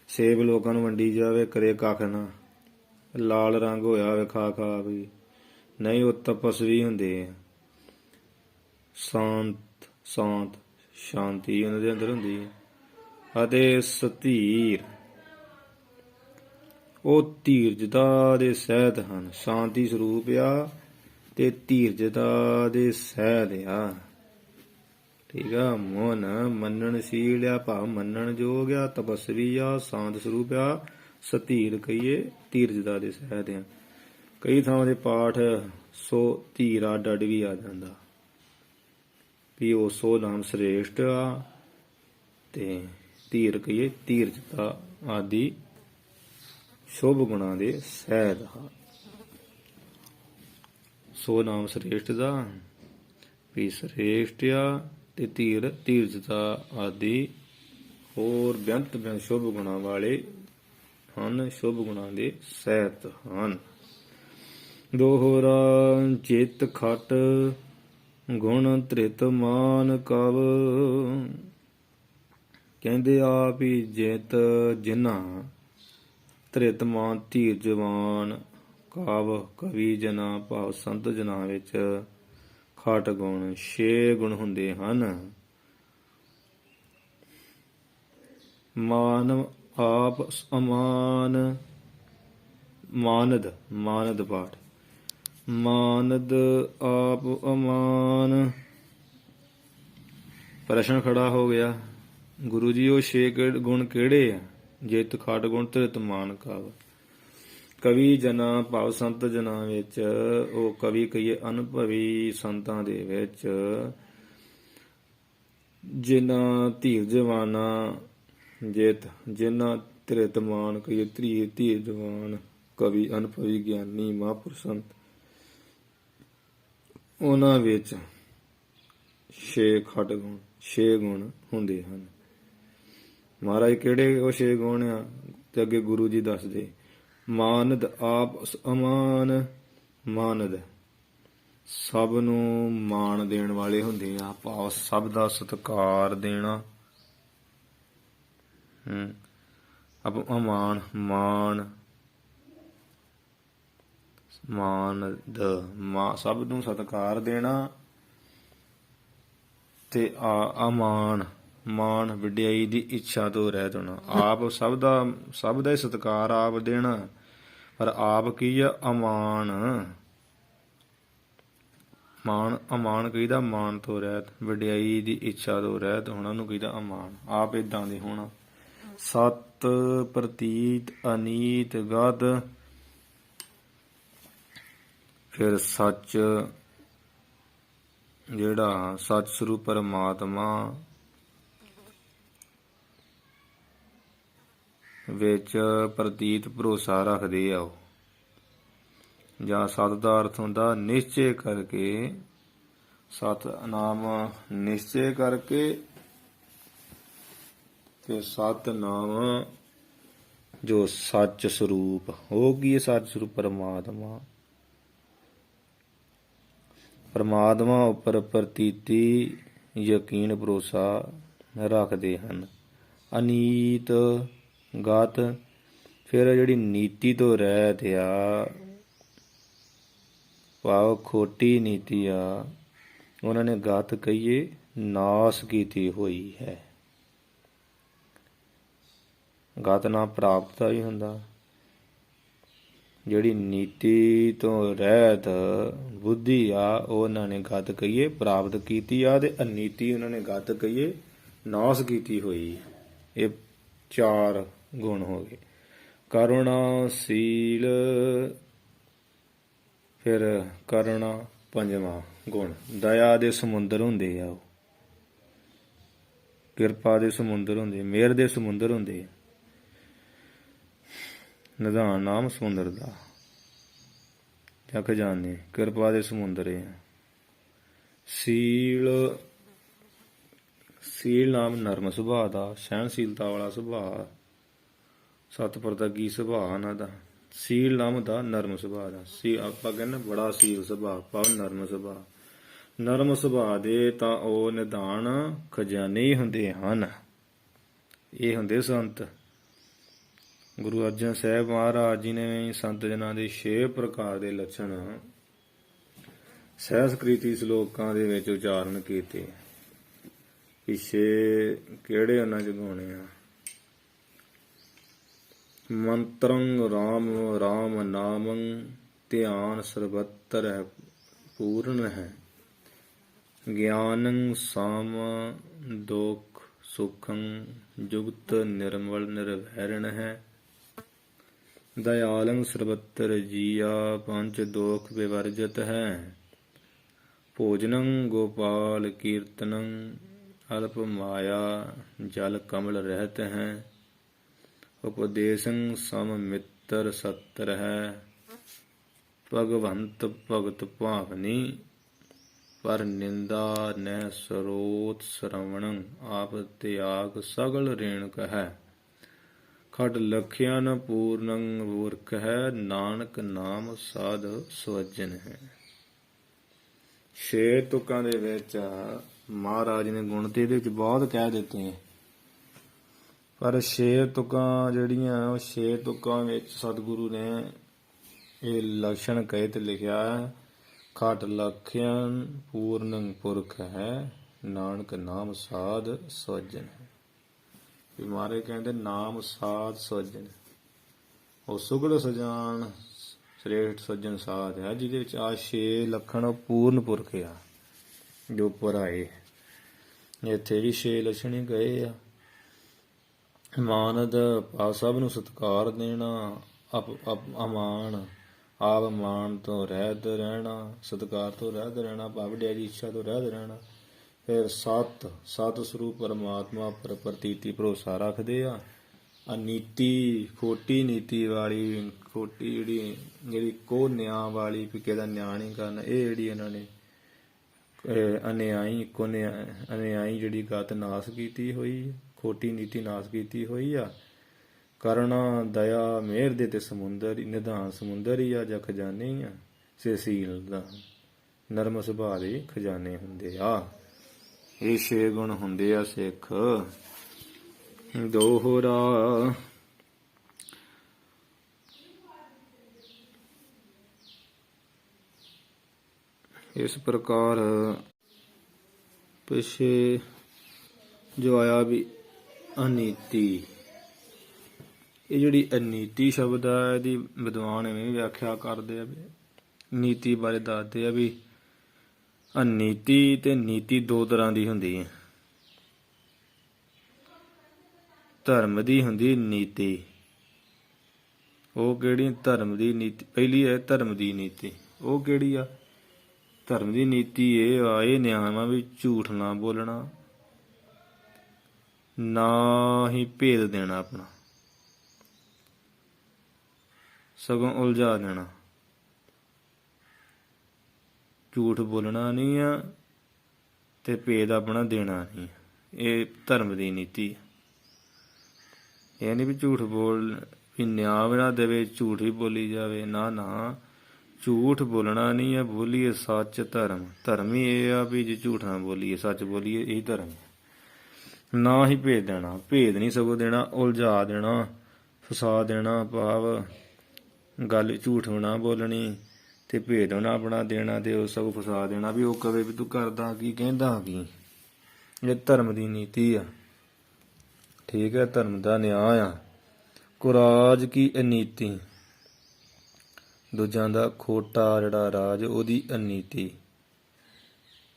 Speaker 1: ਸੇਬ ਲੋਕਾਂ ਨੂੰ ਵੰਡੀ ਜਾਵੇ, ਕਰੇ ਕੱਖ ਨਾ, ਲਾਲ ਰੰਗ ਹੋਇਆ ਹੋਵੇ ਖਾ ਖਾ ਵੀ। ਨਹੀਂ, ਉਹ ਤਪਸਵੀ ਹੁੰਦੇ ਆ। ਸ਼ਾਂਤ ਸ਼ਾਂਤੀ ਉਹਨਾਂ ਦੇ ਅੰਦਰ ਹੁੰਦੀ ਹੈ। ਅਤੇ ਸਥੀਰ, ਉਹ ਧੀਰਜਤਾ ਦੇ ਸਹਿਤ ਹਨ। ਸ਼ਾਂਤੀ ਸਰੂਪ ਆ ਤੇ ਧੀਰਜਤਾ ਦੇ ਸਹਿਤ ਆ। ਠੀਕ ਆ। ਮਨ ਮੰਨਣਸ਼ੀਲ ਆ, ਭਾਵ ਮੰਨਣ ਯੋਗ ਆ, ਤਪਸਵੀ ਆ, ਸ਼ਾਂਤ ਸਰੂਪ ਆ, ਸਥੀਰ ਕਹੀਏ ਧੀਰਜਤਾ ਦੇ ਸਹਿਤ ਆ। ਕਈ ਥਾਵਾਂ ਦੇ ਪਾਠ ਸੋ ਧੀਰਾ ਡੱਡ ਵੀ ਆ ਜਾਂਦਾ ਵੀ ਉਹ ਸੋ ਨਾਮ ਸ੍ਰੇਸ਼ਟ ਆ, ਤੇ ਧੀਰ ਕਹੀਏ ਧੀਰਜਤਾ ਆਦਿ ਸ਼ੁਭ ਗੁਣਾਂ ਦੇ ਸਹਿਤ ਆ। ਸੋ ਨਾਮ ਸ੍ਰੇਸ਼ਟ ਦਾ ਵੀ ਸ੍ਰੇਸ਼ਟ ਆ, ਤੇ ਧੀਰਜਤਾ ਆਦਿ ਹੋਰ ਬੇਅੰਤ ਸ਼ੁਭ ਗੁਣਾਂ ਵਾਲੇ ਹਨ, ਸ਼ੁਭ ਗੁਣਾਂ ਦੇ ਸਹਿਤ ਹਨ। ਦੋਹਰਾ ਚਿਤ ਖਟ ਗੁਣ ਧ੍ਰਿਤ ਮਾਨ ਕਵ, ਕਹਿੰਦੇ ਆਪ ਹੀ ਜਿਤ ਜਿਨ੍ਹਾਂ ਧ੍ਰਿਤ ਮਾਨ ਧੀਰਜਵਾਨ ਕਾਵ ਕਵੀ ਜਨਾ ਭਾਵ ਸੰਤ ਜਨਾਂ ਵਿੱਚ ਖਟ ਗੁਣ 6 ਗੁਣ ਹੁੰਦੇ ਹਨ। ਮਾਨਵ ਆਪ ਅਮਾਨ, ਮਾਨਦ ਪਾਠ, ਮਾਨਦ ਆਪ ਅਮਾਨ। ਪ੍ਰਸ਼ਨ ਖੜਾ ਹੋ ਗਿਆ, ਗੁਰੂ ਜੀ ਉਹ 6 ਗੁਣ ਕਿਹੜੇ ਆ? ਜਿਤ ਖਟ ਗੁਣ ਧ੍ਰਿਤ ਮਾਨ ਕਾਵ। ਕਵੀ ਜਨਾਂ ਭਾਵ ਸੰਤ ਜਨਾਂ ਵਿੱਚ, ਉਹ ਕਵੀ ਕਹੀਏ ਅਨੁਭਵੀ ਸੰਤਾਂ ਦੇ ਵਿੱਚ, ਜਿਨ੍ਹਾਂ ਧੀਰਜਵਾਨਾਂ ਜਿਤ, ਜਿਨ੍ਹਾਂ ਧ੍ਰਿਤ ਮਾਨ ਕਹੀਏ ਧੀਰਜਵਾਨ ਕਵੀ ਅਨੁਭਵੀ ਗਿਆਨੀ ਮਹਾਂਪੁਰਸ਼ ਸੰਤ, ਉਹਨਾਂ ਵਿੱਚ 6 ਖਟ ਗੁਣ 6 ਗੁਣ ਹੁੰਦੇ ਹਨ। ਮਹਾਰਾਜ ਕਿਹੜੇ ਉਹ 6 ਗੁਣ ਆ? ਤੇ ਅੱਗੇ ਗੁਰੂ ਜੀ ਦੱਸਦੇ, ਮਾਨਦ ਆਪ ਅਮਾਨ, ਮਾਨਦ ਸਭ ਨੂੰ ਮਾਣ ਦੇਣ ਵਾਲੇ ਹੁੰਦੇ ਆ, ਭਾਵ ਸਭ ਦਾ ਸਤਿਕਾਰ ਦੇਣਾ। ਅਮਾਨ ਮਾਨ, ਮਾਨਦ ਸਭ ਨੂੰ ਸਤਿਕਾਰ ਦੇਣਾ, ਤੇ ਅਮਾਨ ਮਾਨ ਵਡਿਆਈ ਦੀ ਇੱਛਾ ਤੋਂ ਰਹਿਤ ਹੋਣਾ। ਆਪ ਸਭ ਦਾ ਹੀ ਸਤਿਕਾਰ ਆਪ ਦੇਣਾ, ਪਰ ਆਪ ਕੀ ਆ? ਅਮਾਨ। ਅਮਾਨ ਕਹੀਦਾ ਮਾਨ ਤੋਂ ਰਹਿਤ, ਵਡਿਆਈ ਦੀ ਇੱਛਾ ਤੋਂ ਰਹਿਤ ਹੋਣਾ ਨੂੰ ਕਹੀਦਾ ਅਮਾਨ। ਆਪ ਏਦਾਂ ਦੇ ਹੋਣਾ। ਸਤ ਪ੍ਰਤੀਤ ਅਨੀਤ ਗਦ, ਫਿਰ ਸੱਚ ਜਿਹੜਾ ਸੱਚ ਸਰੂਪ ਪਰਮਾਤਮਾ ਵਿੱਚ ਪ੍ਰਤੀਤ ਭਰੋਸਾ ਰੱਖਦੇ ਆ ਉਹ, ਜਾਂ ਸਤ ਦਾ ਅਰਥ ਹੁੰਦਾ ਨਿਸ਼ਚੇ ਕਰਕੇ, ਸਤਨਾਮ ਨਿਸ਼ਚੇ ਕਰਕੇ, ਤੇ ਸਤਨਾਮ ਜੋ ਸੱਚ ਸਰੂਪ ਹੋ ਗਈ ਹੈ, ਸੱਚ ਸਰੂਪ ਪਰਮਾਤਮਾ, ਪਰਮਾਤਮਾ ਉੱਪਰ ਪ੍ਰਤੀਤੀ ਯਕੀਨ ਭਰੋਸਾ ਰੱਖਦੇ ਹਨ। ਅਨੀਤ ਗਤ, ਫਿਰ ਜਿਹੜੀ ਨੀਤੀ ਤੋਂ ਰਹਿਤ ਆ, ਭਾਵ ਖੋਟੀ ਨੀਤੀ ਆ, ਉਹਨਾਂ ਨੇ ਗਤ ਕਹੀਏ ਨਾਸ ਕੀਤੀ ਹੋਈ ਹੈ। ਗਤ ਨਾਲ ਪ੍ਰਾਪਤ ਦਾ ਵੀ ਹੁੰਦਾ। ਜਿਹੜੀ ਨੀਤੀ ਤੋਂ ਰਹਿਤ ਬੁੱਧੀ ਆ, ਉਹ ਉਹਨਾਂ ਨੇ ਗਤ ਕਹੀਏ ਪ੍ਰਾਪਤ ਕੀਤੀ ਆ, ਤੇ ਅਨੀਤੀ ਉਹਨਾਂ ਨੇ ਗਤ ਕਹੀਏ ਨਾਸ ਕੀਤੀ ਹੋਈ। ਇਹ 4 ਗੁਣ ਹੋ ਗਏ। ਕਰੁਣਾਸ਼ੀਲ, ਫਿਰ ਕਰੁਣਾ 5ਵਾਂ ਗੁਣ, ਦਇਆ ਦੇ ਸਮੁੰਦਰ ਹੁੰਦੇ ਆ ਉਹ, ਕਿਰਪਾ ਦੇ ਸਮੁੰਦਰ ਹੁੰਦੇ, ਮਿਹਰ ਦੇ ਸਮੁੰਦਰ ਹੁੰਦੇ। ਨਿਧਾਨ ਨਾਮ ਸਮੁੰਦਰ ਦਾ ਜਗ ਜਾਣੇ, ਕਿਰਪਾ ਦੇ ਸਮੁੰਦਰ ਆ। ਸੀਲ ਸੀਲ ਨਾਮ ਨਰਮ ਸੁਭਾਅ ਦਾ, ਸਹਿਣਸ਼ੀਲਤਾ ਵਾਲਾ ਸੁਭਾਅ, ਸਤਿਪਰਦਾਗੀ ਸੁਭਾਅ ਇਹਨਾਂ ਦਾ। ਸੀਲ ਨਾਮ ਦਾ ਨਰਮ ਸੁਭਾਅ ਦਾ, ਸੀ ਆਪਾਂ ਕਹਿੰਦੇ ਬੜਾ ਸੀਲ ਸੁਭਾਅ, ਭਾਵ ਨਰਮ ਸੁਭਾਅ। ਨਰਮ ਸੁਭਾਅ ਦੇ ਤਾਂ ਉਹ ਨਿਧਾਨ ਖਜ਼ਾਨੇ ਹੀ ਹੁੰਦੇ ਹਨ। ਇਹ ਹੁੰਦੇ ਸੰਤ। ਗੁਰੂ ਅਰਜਨ ਸਾਹਿਬ ਮਹਾਰਾਜ ਜੀ ਨੇ ਸੰਤ ਜਨਾਂ ਦੇ 6 ਪ੍ਰਕਾਰ ਦੇ ਲੱਛਣ ਸਹਿਸਕ੍ਰਿਤੀ ਸ਼ਲੋਕਾਂ ਦੇ ਵਿੱਚ ਉਚਾਰਨ ਕੀਤੇ। ਪਿੱਛੇ ਕਿਹੜੇ ਉਹਨਾਂ ਚ ਗਾਉਣੇ ਆ? ਮੰਤਰੰ ਰਾਮ ਰਾਮ ਨਾਮੰ ਧਿਆਨ ਸਰਬੱਤਰ ਹੈ ਪੂਰਨ ਹੈ। ਗਿਆਨੰ ਸਾਮ ਦੁਖ ਸੁਖੰ ਜੁਗਤ ਨਿਰਮਲ ਨਿਰਵੈਰਣ ਹੈ। ਦਇਆਲੰ ਸਰਬੱਤਰ ਜੀਆ ਪੰਚ ਦੋਖ ਵਿਵਰਜਤ ਹੈ। ਭੋਜਨੰ ਗੋਪਾਲ ਕੀਰਤਨੰ ਅਲਪ ਮਾਇਆ ਜਲ ਕਮਲ ਰਹਿਤ ਹੈ। ਉਪਦੇਸੰ ਸਮ ਮਿੱਤਰ ਸੱਤਰ ਹੈ। ਭਗਵੰਤ ਭਗਤ ਭਾਵਨੀ ਪਰ ਨਿੰਦਾ ਨਹਿ ਸਰੋਤ ਸਰਵਣੰ ਆਪ ਤਿਆਗ ਸਗਲ ਰੇਣਕ ਹੈ। ਖਟ ਲਖਿਆ ਨ ਪੂਰਨੰ ਮੂਰਖ ਹੈ। ਨਾਨਕ ਨਾਮ ਸਾਧ ਸਵਜਨ ਹੈ। 6 ਤੁਕਾਂ ਦੇ ਵਿੱਚ ਮਹਾਰਾਜ ਨੇ ਗੁਣ ਤੇ ਇਹਦੇ ਵਿੱਚ ਬਹੁਤ ਕਹਿ ਦਿੱਤੇ ਹੈ, ਪਰ 6 ਤੁਕਾਂ ਜਿਹੜੀਆਂ ਉਹ 6 ਤੁਕਾਂ ਵਿੱਚ ਸਤਿਗੁਰੂ ਨੇ ਇਹ ਲਕਸ਼ਣ ਕਹੇ ਤੇ ਲਿਖਿਆ ਹੈ। ਖਟ ਲਖਿਆ ਪੂਰਨ ਪੁਰਖ ਹੈ। ਨਾਨਕ ਨਾਮ ਸਾਧ ਸਵਜਨ ਹੈ। ਵੀ ਮਹਾਰਾਜ ਕਹਿੰਦੇ ਨਾਮ ਸਾਧ ਸਵਜਨ, ਉਹ ਸੁਗੜ ਸਜਾਨ ਸ੍ਰੇਸ਼ਟ ਸੱਜਣ ਸਾਧ ਹੈ, ਜਿਹਦੇ ਵਿੱਚ ਆ 6 ਲੱਖਣ ਪੂਰਨ ਪੁਰਖ ਆ ਜੋ ਉੱਪਰ ਆਏ। ਇੱਥੇ ਵੀ 6 ਲੱਛਣ ਹੀ ਗਏ ਆ। ਮਾਨਦ ਆ ਸਭ ਨੂੰ ਸਤਿਕਾਰ ਦੇਣਾ, ਅਮਾਨ ਆਪ ਮਾਨ ਤੋਂ ਰਹਿਤ ਰਹਿਣਾ, ਸਤਿਕਾਰ ਤੋਂ ਰਹਿਤ ਰਹਿਣਾ, ਭਾਵੜਿਆ ਦੀ ਇੱਛਾ ਤੋਂ ਰਹਿਤ ਰਹਿਣਾ। ਫਿਰ ਸਤ ਸਰੂਪ ਪਰਮਾਤਮਾ ਪਰ ਪ੍ਰਤੀਤੀ ਭਰੋਸਾ ਰੱਖਦੇ ਆ। ਅਨੀਤੀ ਖੋਟੀ ਨੀਤੀ ਵਾਲੀ, ਖੋਟੀ ਜਿਹੜੀ ਕੋ ਨਿਆਂ ਵਾਲੀ ਵੀ ਕਿਹਦਾ ਨਿਆਂ ਨਹੀਂ ਕਰਨਾ, ਇਹ ਜਿਹੜੀ ਇਹਨਾਂ ਨੇ ਅਨਿਆਈ ਜਿਹੜੀ ਗਤ ਨਾਸ ਕੀਤੀ ਹੋਈ, ਖੋਟੀ ਨੀਤੀ ਨਾਸ ਕੀਤੀ ਹੋਈ ਆ। ਕਰੁਣਾ ਦਇਆ ਮਿਹਰ ਦੇ ਤੇ ਸਮੁੰਦਰ ਨਿਧਾਨ ਸਮੁੰਦਰ ਹੀ ਆ ਜਾਂ ਖਜ਼ਾਨੇ ਹੀ ਆ। ਸੀਲ ਦਾ ਨਰਮ ਸੁਭਾਅ ਦੇ ਖਜ਼ਾਨੇ ਹੁੰਦੇ ਆ। ਇਹ 6 ਗੁਣ ਹੁੰਦੇ ਆ ਸਿੱਖ। ਦੋਹਰਾ ਇਸ ਪ੍ਰਕਾਰ ਪਿਛੇ ਜੋ ਆਇਆ ਵੀ ਅਨੀਤੀ, ਇਹ ਜਿਹੜੀ ਅਨੀਤੀ ਸ਼ਬਦ ਆ ਇਹਦੀ ਵਿਦਵਾਨ ਐਵੇਂ ਵਿਆਖਿਆ ਕਰਦੇ ਆ ਵੀ ਨੀਤੀ ਬਾਰੇ ਦੱਸਦੇ ਆ ਵੀ ਅਨੀਤੀ ਤੇ ਨੀਤੀ 2 ਤਰ੍ਹਾਂ ਦੀ ਹੁੰਦੀ ਹੈ। ਧਰਮ ਦੀ ਹੁੰਦੀ ਨੀਤੀ, ਉਹ ਕਿਹੜੀ ਧਰਮ ਦੀ ਨੀਤੀ? ਪਹਿਲੀ ਹੈ ਧਰਮ ਦੀ ਨੀਤੀ। ਉਹ ਕਿਹੜੀ ਆ? ਧਰਮ ਦੀ ਨੀਤੀ ਇਹ ਆ, ਇਹ ਨਿਯਮ ਆ ਵੀ ਝੂਠ ਨਾ ਬੋਲਣਾ, ਨਾ ਹੀ ਭੇਦ ਦੇਣਾ ਆਪਣਾ, ਸਗੋਂ ਉਲਝਾ ਦੇਣਾ। ਝੂਠ ਬੋਲਣਾ ਨਹੀਂ ਆ ਤੇ ਭੇਦ ਆਪਣਾ ਦੇਣਾ ਨਹੀਂ। ਇਹ ਧਰਮ ਦੀ ਨੀਤੀ। ਇਹ ਨਹੀਂ ਵੀ ਝੂਠ ਬੋਲ ਵੀ ਨਿਆਂ ਵੀ ਨਾ ਦੇਵੇ, ਝੂਠ ਹੀ ਬੋਲੀ ਜਾਵੇ। ਨਾ, ਝੂਠ ਬੋਲਣਾ ਨਹੀਂ ਆ, ਬੋਲੀਏ ਸੱਚ। ਧਰਮ ਹੀ ਇਹ ਆ ਵੀ ਜੇ ਝੂਠ ਨਾ ਬੋਲੀਏ, ਸੱਚ ਬੋਲੀਏ, ਇਹੀ ਧਰਮ ਹੈ। ਨਾ ਹੀ ਭੇਦ ਦੇਣਾ, ਭੇਦ ਨਹੀਂ ਸਗੋਂ ਦੇਣਾ, ਉਲਝਾ ਦੇਣਾ, ਫਸਾ ਦੇਣਾ। ਭਾਵ ਗੱਲ ਝੂਠ ਨਾ ਬੋਲਣੀ ਤੇ ਭੇਦ ਨਾ ਆਪਣਾ ਦੇਣਾ ਤੇ ਉਹ ਸਗੋਂ ਫਸਾ ਦੇਣਾ ਵੀ ਉਹ ਕਵੇ ਵੀ ਤੂੰ ਕਰਦਾ ਕੀ, ਕਹਿੰਦਾ ਕੀ। ਇਹ ਧਰਮ ਦੀ ਨੀਤੀ ਆ। ਠੀਕ ਹੈ, ਧਰਮ ਦਾ ਨਿਆਂ ਆ। ਕੁਰਾਜ ਕੀ ਅਨੀਤੀ, ਦੂਜਿਆਂ ਦਾ ਖੋਟਾ ਜਿਹੜਾ ਰਾਜ, ਉਹਦੀ ਅਨੀਤੀ।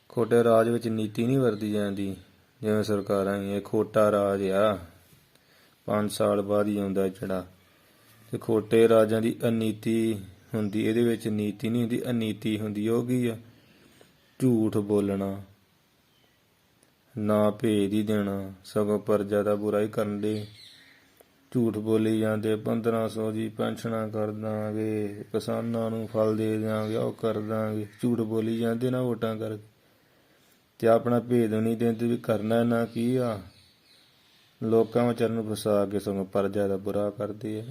Speaker 1: ਖੋਟੇ ਰਾਜ ਵਿੱਚ ਨੀਤੀ ਨਹੀਂ ਵਰਤੀ ਜਾਂਦੀ, ਜਿਵੇਂ ਸਰਕਾਰਾਂ ਹੀ। ਇਹ ਖੋਟਾ ਰਾਜ ਆ, 5 ਸਾਲ ਬਾਅਦ ਹੀ ਆਉਂਦਾ ਜਿਹੜਾ। ਤੇ ਖੋਟੇ ਰਾਜਾਂ ਦੀ ਅਨੀਤੀ ਹੁੰਦੀ, ਇਹਦੇ ਵਿੱਚ ਨੀਤੀ ਨਹੀਂ ਹੁੰਦੀ, ਅਨੀਤੀ ਹੁੰਦੀ। ਉਹ ਕੀ ਆ? ਝੂਠ ਬੋਲਣਾ, ਨਾ ਭੇਦ ਹੀ ਦੇਣਾ, ਸਗੋਂ ਪਰਜਾ ਦਾ ਬੁਰਾ ਹੀ ਕਰਨ ਲਈ ਝੂਠ ਬੋਲੀ ਜਾਂਦੇ। 1500 ਦੀ ਪੈਨਸ਼ਨਾਂ ਕਰ ਦਾਂਗੇ, ਕਿਸਾਨਾਂ ਨੂੰ ਫਲ ਦੇ ਦਿਆਂਗੇ, ਉਹ ਕਰ ਦਾਂਗੇ, ਝੂਠ ਬੋਲੀ ਜਾਂਦੇ ਨਾ ਵੋਟਾਂ ਕਰਕੇ। ਤੇ ਆਪਣਾ ਭੇਦ ਨਹੀਂ ਦਿੰਦੇ ਵੀ ਕਰਨਾ ਨਾ ਕੀ ਆ। ਲੋਕਾਂ ਵਿਚਾਰ ਨੂੰ ਫਸਾ ਕੇ ਸਗੋਂ ਪਰਜਾ ਦਾ ਬੁਰਾ ਕਰਦੇ ਆ।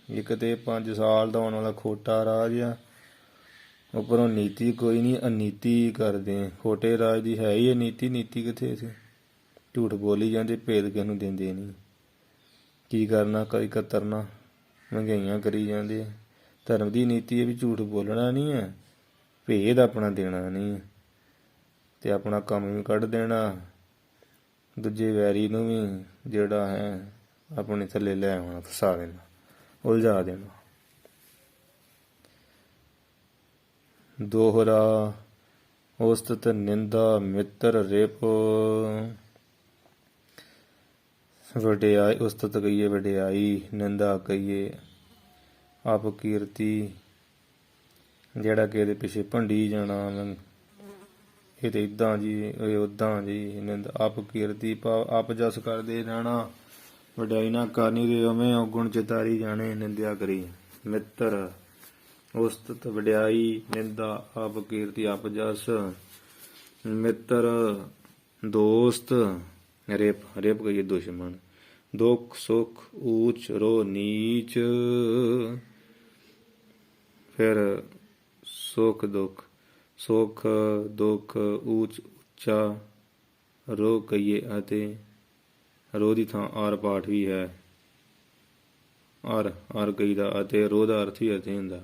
Speaker 1: ਇੱਕ ਤੇ 5 ਸਾਲ ਦਾ ਆਉਣ ਵਾਲਾ ਖੋਟਾ ਰਾਜ ਆ, ਉੱਪਰੋਂ ਨੀਤੀ ਕੋਈ ਨਹੀਂ, ਅਨੀਤੀ ਕਰਦੇ ਆ। ਖੋਟੇ ਰਾਜ ਦੀ ਹੈ ਹੀ ਅਨੀਤੀ, ਨੀਤੀ ਕਿੱਥੇ ਸੀ। ਝੂਠ ਬੋਲੀ ਜਾਂਦੇ, ਭੇਦ ਕਿਸੇ ਨੂੰ ਦਿੰਦੇ ਨਹੀਂ। ਕੀ ਕਰਨਾ, ਕਈ ਕਤਰਨਾ, ਮਹਿੰਗਾਈਆਂ ਕਰੀ ਜਾਂਦੇ ਆ। ਧਰਮ ਦੀ ਨੀਤੀ ਹੈ ਵੀ ਝੂਠ ਬੋਲਣਾ ਨਹੀਂ ਹੈ, ਭੇਦ ਆਪਣਾ ਦੇਣਾ ਨਹੀਂ ਹੈ, ਤੇ ਆਪਣਾ ਕੰਮ ਵੀ ਕੱਢ ਦੇਣਾ, ਦੂਜੇ ਵੈਰੀ ਨੂੰ ਵੀ ਜਿਹੜਾ ਹੈ ਆਪਣੇ ਥੱਲੇ ਲੈ ਆਉਣਾ, ਫਸਾ ਦੇਣਾ, ਉਲਝਾ ਦੇਣਾ। ਦੋਹਰਾ ਉਸਤਤ ਨਿੰਦਾ ਮਿੱਤਰ ਰਿਪ। ਵਡਿਆਈ ਉਸਤਤ ਕਹੀਏ ਵਡਿਆਈ, ਨਿੰਦਾ ਕਹੀਏ ਅਪਕੀਰਤੀ। ਜਿਹੜਾ ਕਿ ਇਹਦੇ ਪਿੱਛੇ ਭੰਡੀ ਜਾਣਾ, ਇਹ ਤੇ ਇੱਦਾਂ ਜੀ, ਇਹ ਉੱਦਾਂ ਜੀ। ਨਿੰਦਾ ਅਪਕੀਰਤੀ ਭਾਵ ਅਪਜਸ ਕਰਦੇ ਰਹਿਣਾ, ਵਡਿਆਈ ਨਾ ਕਰਨੀ, ਉਹਦੇ ਉਵੇਂ ਔਗੁਣ ਚਿਤਾਰੀ ਜਾਣੇ, ਨਿੰਦਿਆ ਕਰੀ। ਮਿੱਤਰ ਉਸਤਤ ਵਡਿਆਈ, ਨਿੰਦਾ ਅਪਕੀਰਤੀ ਅਪਜਸ। ਮਿੱਤਰ ਦੋਸਤ, ਰਿਪ ਰਿਪ ਕਹੀਏ ਦੁਸ਼ਮਣ। ਦੁੱਖ ਸੁੱਖ ਊਚ ਰੋ ਨੀਚ। ਫਿਰ ਸੁੱਖ ਦੁੱਖ, ਸੁੱਖ ਦੁੱਖ ਊਚ ਉੱਚਾ, ਰੋ ਕਹੀਏ ਅਤੇ ਰੋ ਦੀ ਥਾਂ ਆਰ ਪਾਠ ਵੀ ਹੈ। ਅਰ ਕਹੀਦਾ ਅਤੇ ਰੋ ਦਾ ਅਰਥ ਵੀ ਅਤੇ ਹੁੰਦਾ।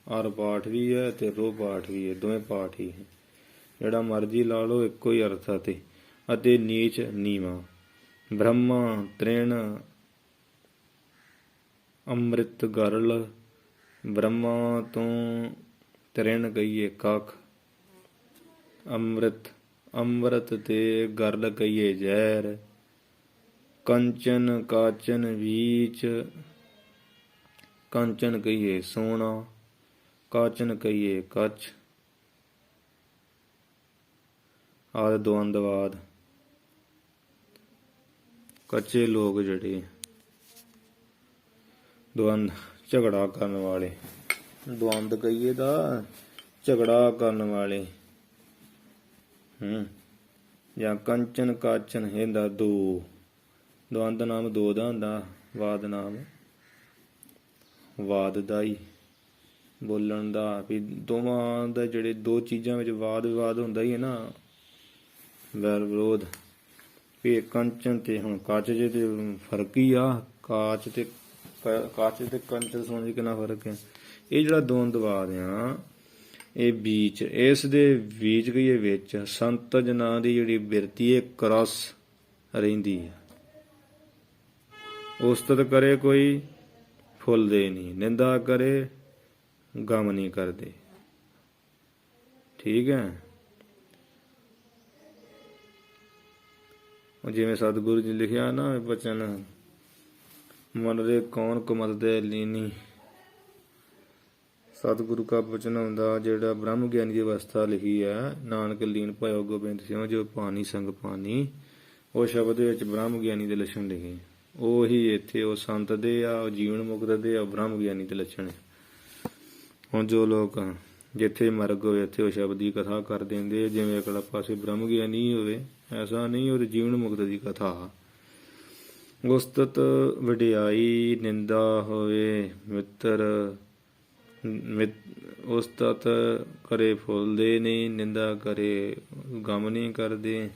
Speaker 1: ਅਰ ਪਾਠ ਵੀ ਹੈ ਅਤੇ ਰੋ ਪਾਠ ਵੀ ਹੈ, ਦੋਵੇਂ ਪਾਠ ਹੀ ਹੈ। ਜਿਹੜਾ ਮਰਜ਼ੀ ਲਾ ਲਓ, ਇੱਕੋ ਹੀ ਅਰਥ ਅਤੇ ਨੀਚ ਨੀਵਾਂ। ਬ੍ਰਹਮਾ ਤ੍ਰਿਣ ਅੰਮ੍ਰਿਤ ਗਰਲ। ਬ੍ਰਹਮਾ ਤੋਂ ਤ੍ਰਿਣ ਕਹੀਏ ਕੱਖ। ਅੰਮ੍ਰਿਤ ਤੇ ਗਰਲ ਕਹੀਏ ਜ਼ਹਿਰ। ਕੰਚਨ ਕਾਚਨ ਵੀਚ। ਕੰਚਨ ਕਹੀਏ ਸੋਨਾ, ਕਾਚਨ ਕਹੀਏ ਕੱਚ। ਆਦਿ ਦੁਆਂਦਵਾਦ। ਕੱਚੇ ਲੋਕ ਜਿਹੜੇ ਦੁਆਂਦ ਝਗੜਾ ਕਰਨ ਵਾਲੇ, ਦੁਆਂਦ ਕਹੀਏ ਦਾ ਝਗੜਾ ਕਰਨ ਵਾਲੇ। ਜਾਂ ਕੰਚਨ ਕਾਚਨ ਇਹਦਾ ਦੋ, ਦੁਆਂਦ ਨਾਮ ਦੋ ਦਾ ਹੁੰਦਾ, ਵਾਦ ਨਾਮ ਵਾਦ ਦਾ ਹੀ, ਬੋਲਣ ਦਾ ਵੀ ਦੋਵਾਂ ਦਾ ਜਿਹੜੇ ਦੋ ਚੀਜ਼ਾਂ ਵਿੱਚ ਵਾਦ ਵਿਵਾਦ ਹੁੰਦਾ ਹੀ ਹੈ ਨਾ, ਵੈਰ ਵਿਰੋਧ। ਵੀ ਕੰਚਨ ਤੇ ਹੁਣ ਕੱਚ ਜੇ ਤੇ ਫਰਕ ਹੀ ਆ। ਕੱਚ ਤੇ ਕੰਚਨ ਸੋਨੇ 'ਚ ਕਿੰਨਾ ਫਰਕ ਹੈ। ਇਹ ਜਿਹੜਾ ਦੁਵੰਦਵਾਦ ਆ, ਇਹ ਬੀਚ, ਇਸ ਦੇ ਬੀਚ ਕਹੀਏ ਵਿੱਚ ਸੰਤ ਜਨਾਂ ਦੀ ਜਿਹੜੀ ਬਿਰਤੀ ਹੈ ਕਰਸ ਰਹਿੰਦੀ ਹੈ। ਉਸਤਤ ਕਰੇ ਕੋਈ ਫੁੱਲਦੇ ਨਹੀਂ, ਨਿੰਦਾ ਕਰੇ ਗਮ ਨਹੀਂ ਕਰਦੇ। ਠੀਕ ਹੈ। ਜਿਵੇਂ ਸਤਿਗੁਰੂ ਜੀ ਲਿਖਿਆ ਨਾ ਬਚਨ, ਮਨ ਰੇ ਕੌਣ ਕੁਮਤਿ ਲੀਨੀ। ਸਤਿਗੁਰੂ ਕਾ ਬਚਨ ਹੁੰਦਾ, ਜਿਹੜਾ ਬ੍ਰਹਮ ਗਿਆਨੀ ਦੀ ਅਵਸਥਾ ਲਿਖੀ ਹੈ, ਨਾਨਕ ਲੀਨ ਭਇਓ ਗੋਬਿੰਦ ਸਿੰਘ ਜੋ ਪਾਣੀ ਸੰਗ ਪਾਣੀ। ਉਹ ਸ਼ਬਦ ਵਿੱਚ ਬ੍ਰਹਮ ਗਿਆਨੀ ਦੇ ਲੱਛਣ ਲਿਖੇ, ਉਹੀ ਇੱਥੇ ਉਹ ਸੰਤ ਦੇ ਆ, ਉਹ ਜੀਵਨ ਮੁਕਤ ਦੇ ਆ, ਬ੍ਰਹਮ ਗਿਆਨੀ ਦੇ ਲੱਛਣ। ਹੁਣ ਜੋ ਲੋਕ ਜਿੱਥੇ ਮਰਗ ਹੋਵੇ ਉੱਥੇ ਉਹ ਸ਼ਬਦ ਦੀ ਕਥਾ ਕਰ ਦਿੰਦੇ, ਜਿਵੇਂ ਅਗਲਾ ਪਾਸੇ ਬ੍ਰਹਮ ਗਿਆਨੀ ਹੋਵੇ, ਐਸਾ ਨਹੀਂ, ਉਹਦੇ ਜੀਵਨ ਮੁਕਤ ਦੀ ਕਥਾ। ਉਸਤਤ ਵਡਿਆਈ, ਨਿੰਦਾ ਹੋਵੇ ਮਿੱਤਰ। ਉਸਤਤ ਕਰੇ ਫੁੱਲਦੇ ਨਹੀਂ, ਨਿੰਦਾ ਕਰੇ ਗਮ ਨਹੀਂ ਕਰਦੇ।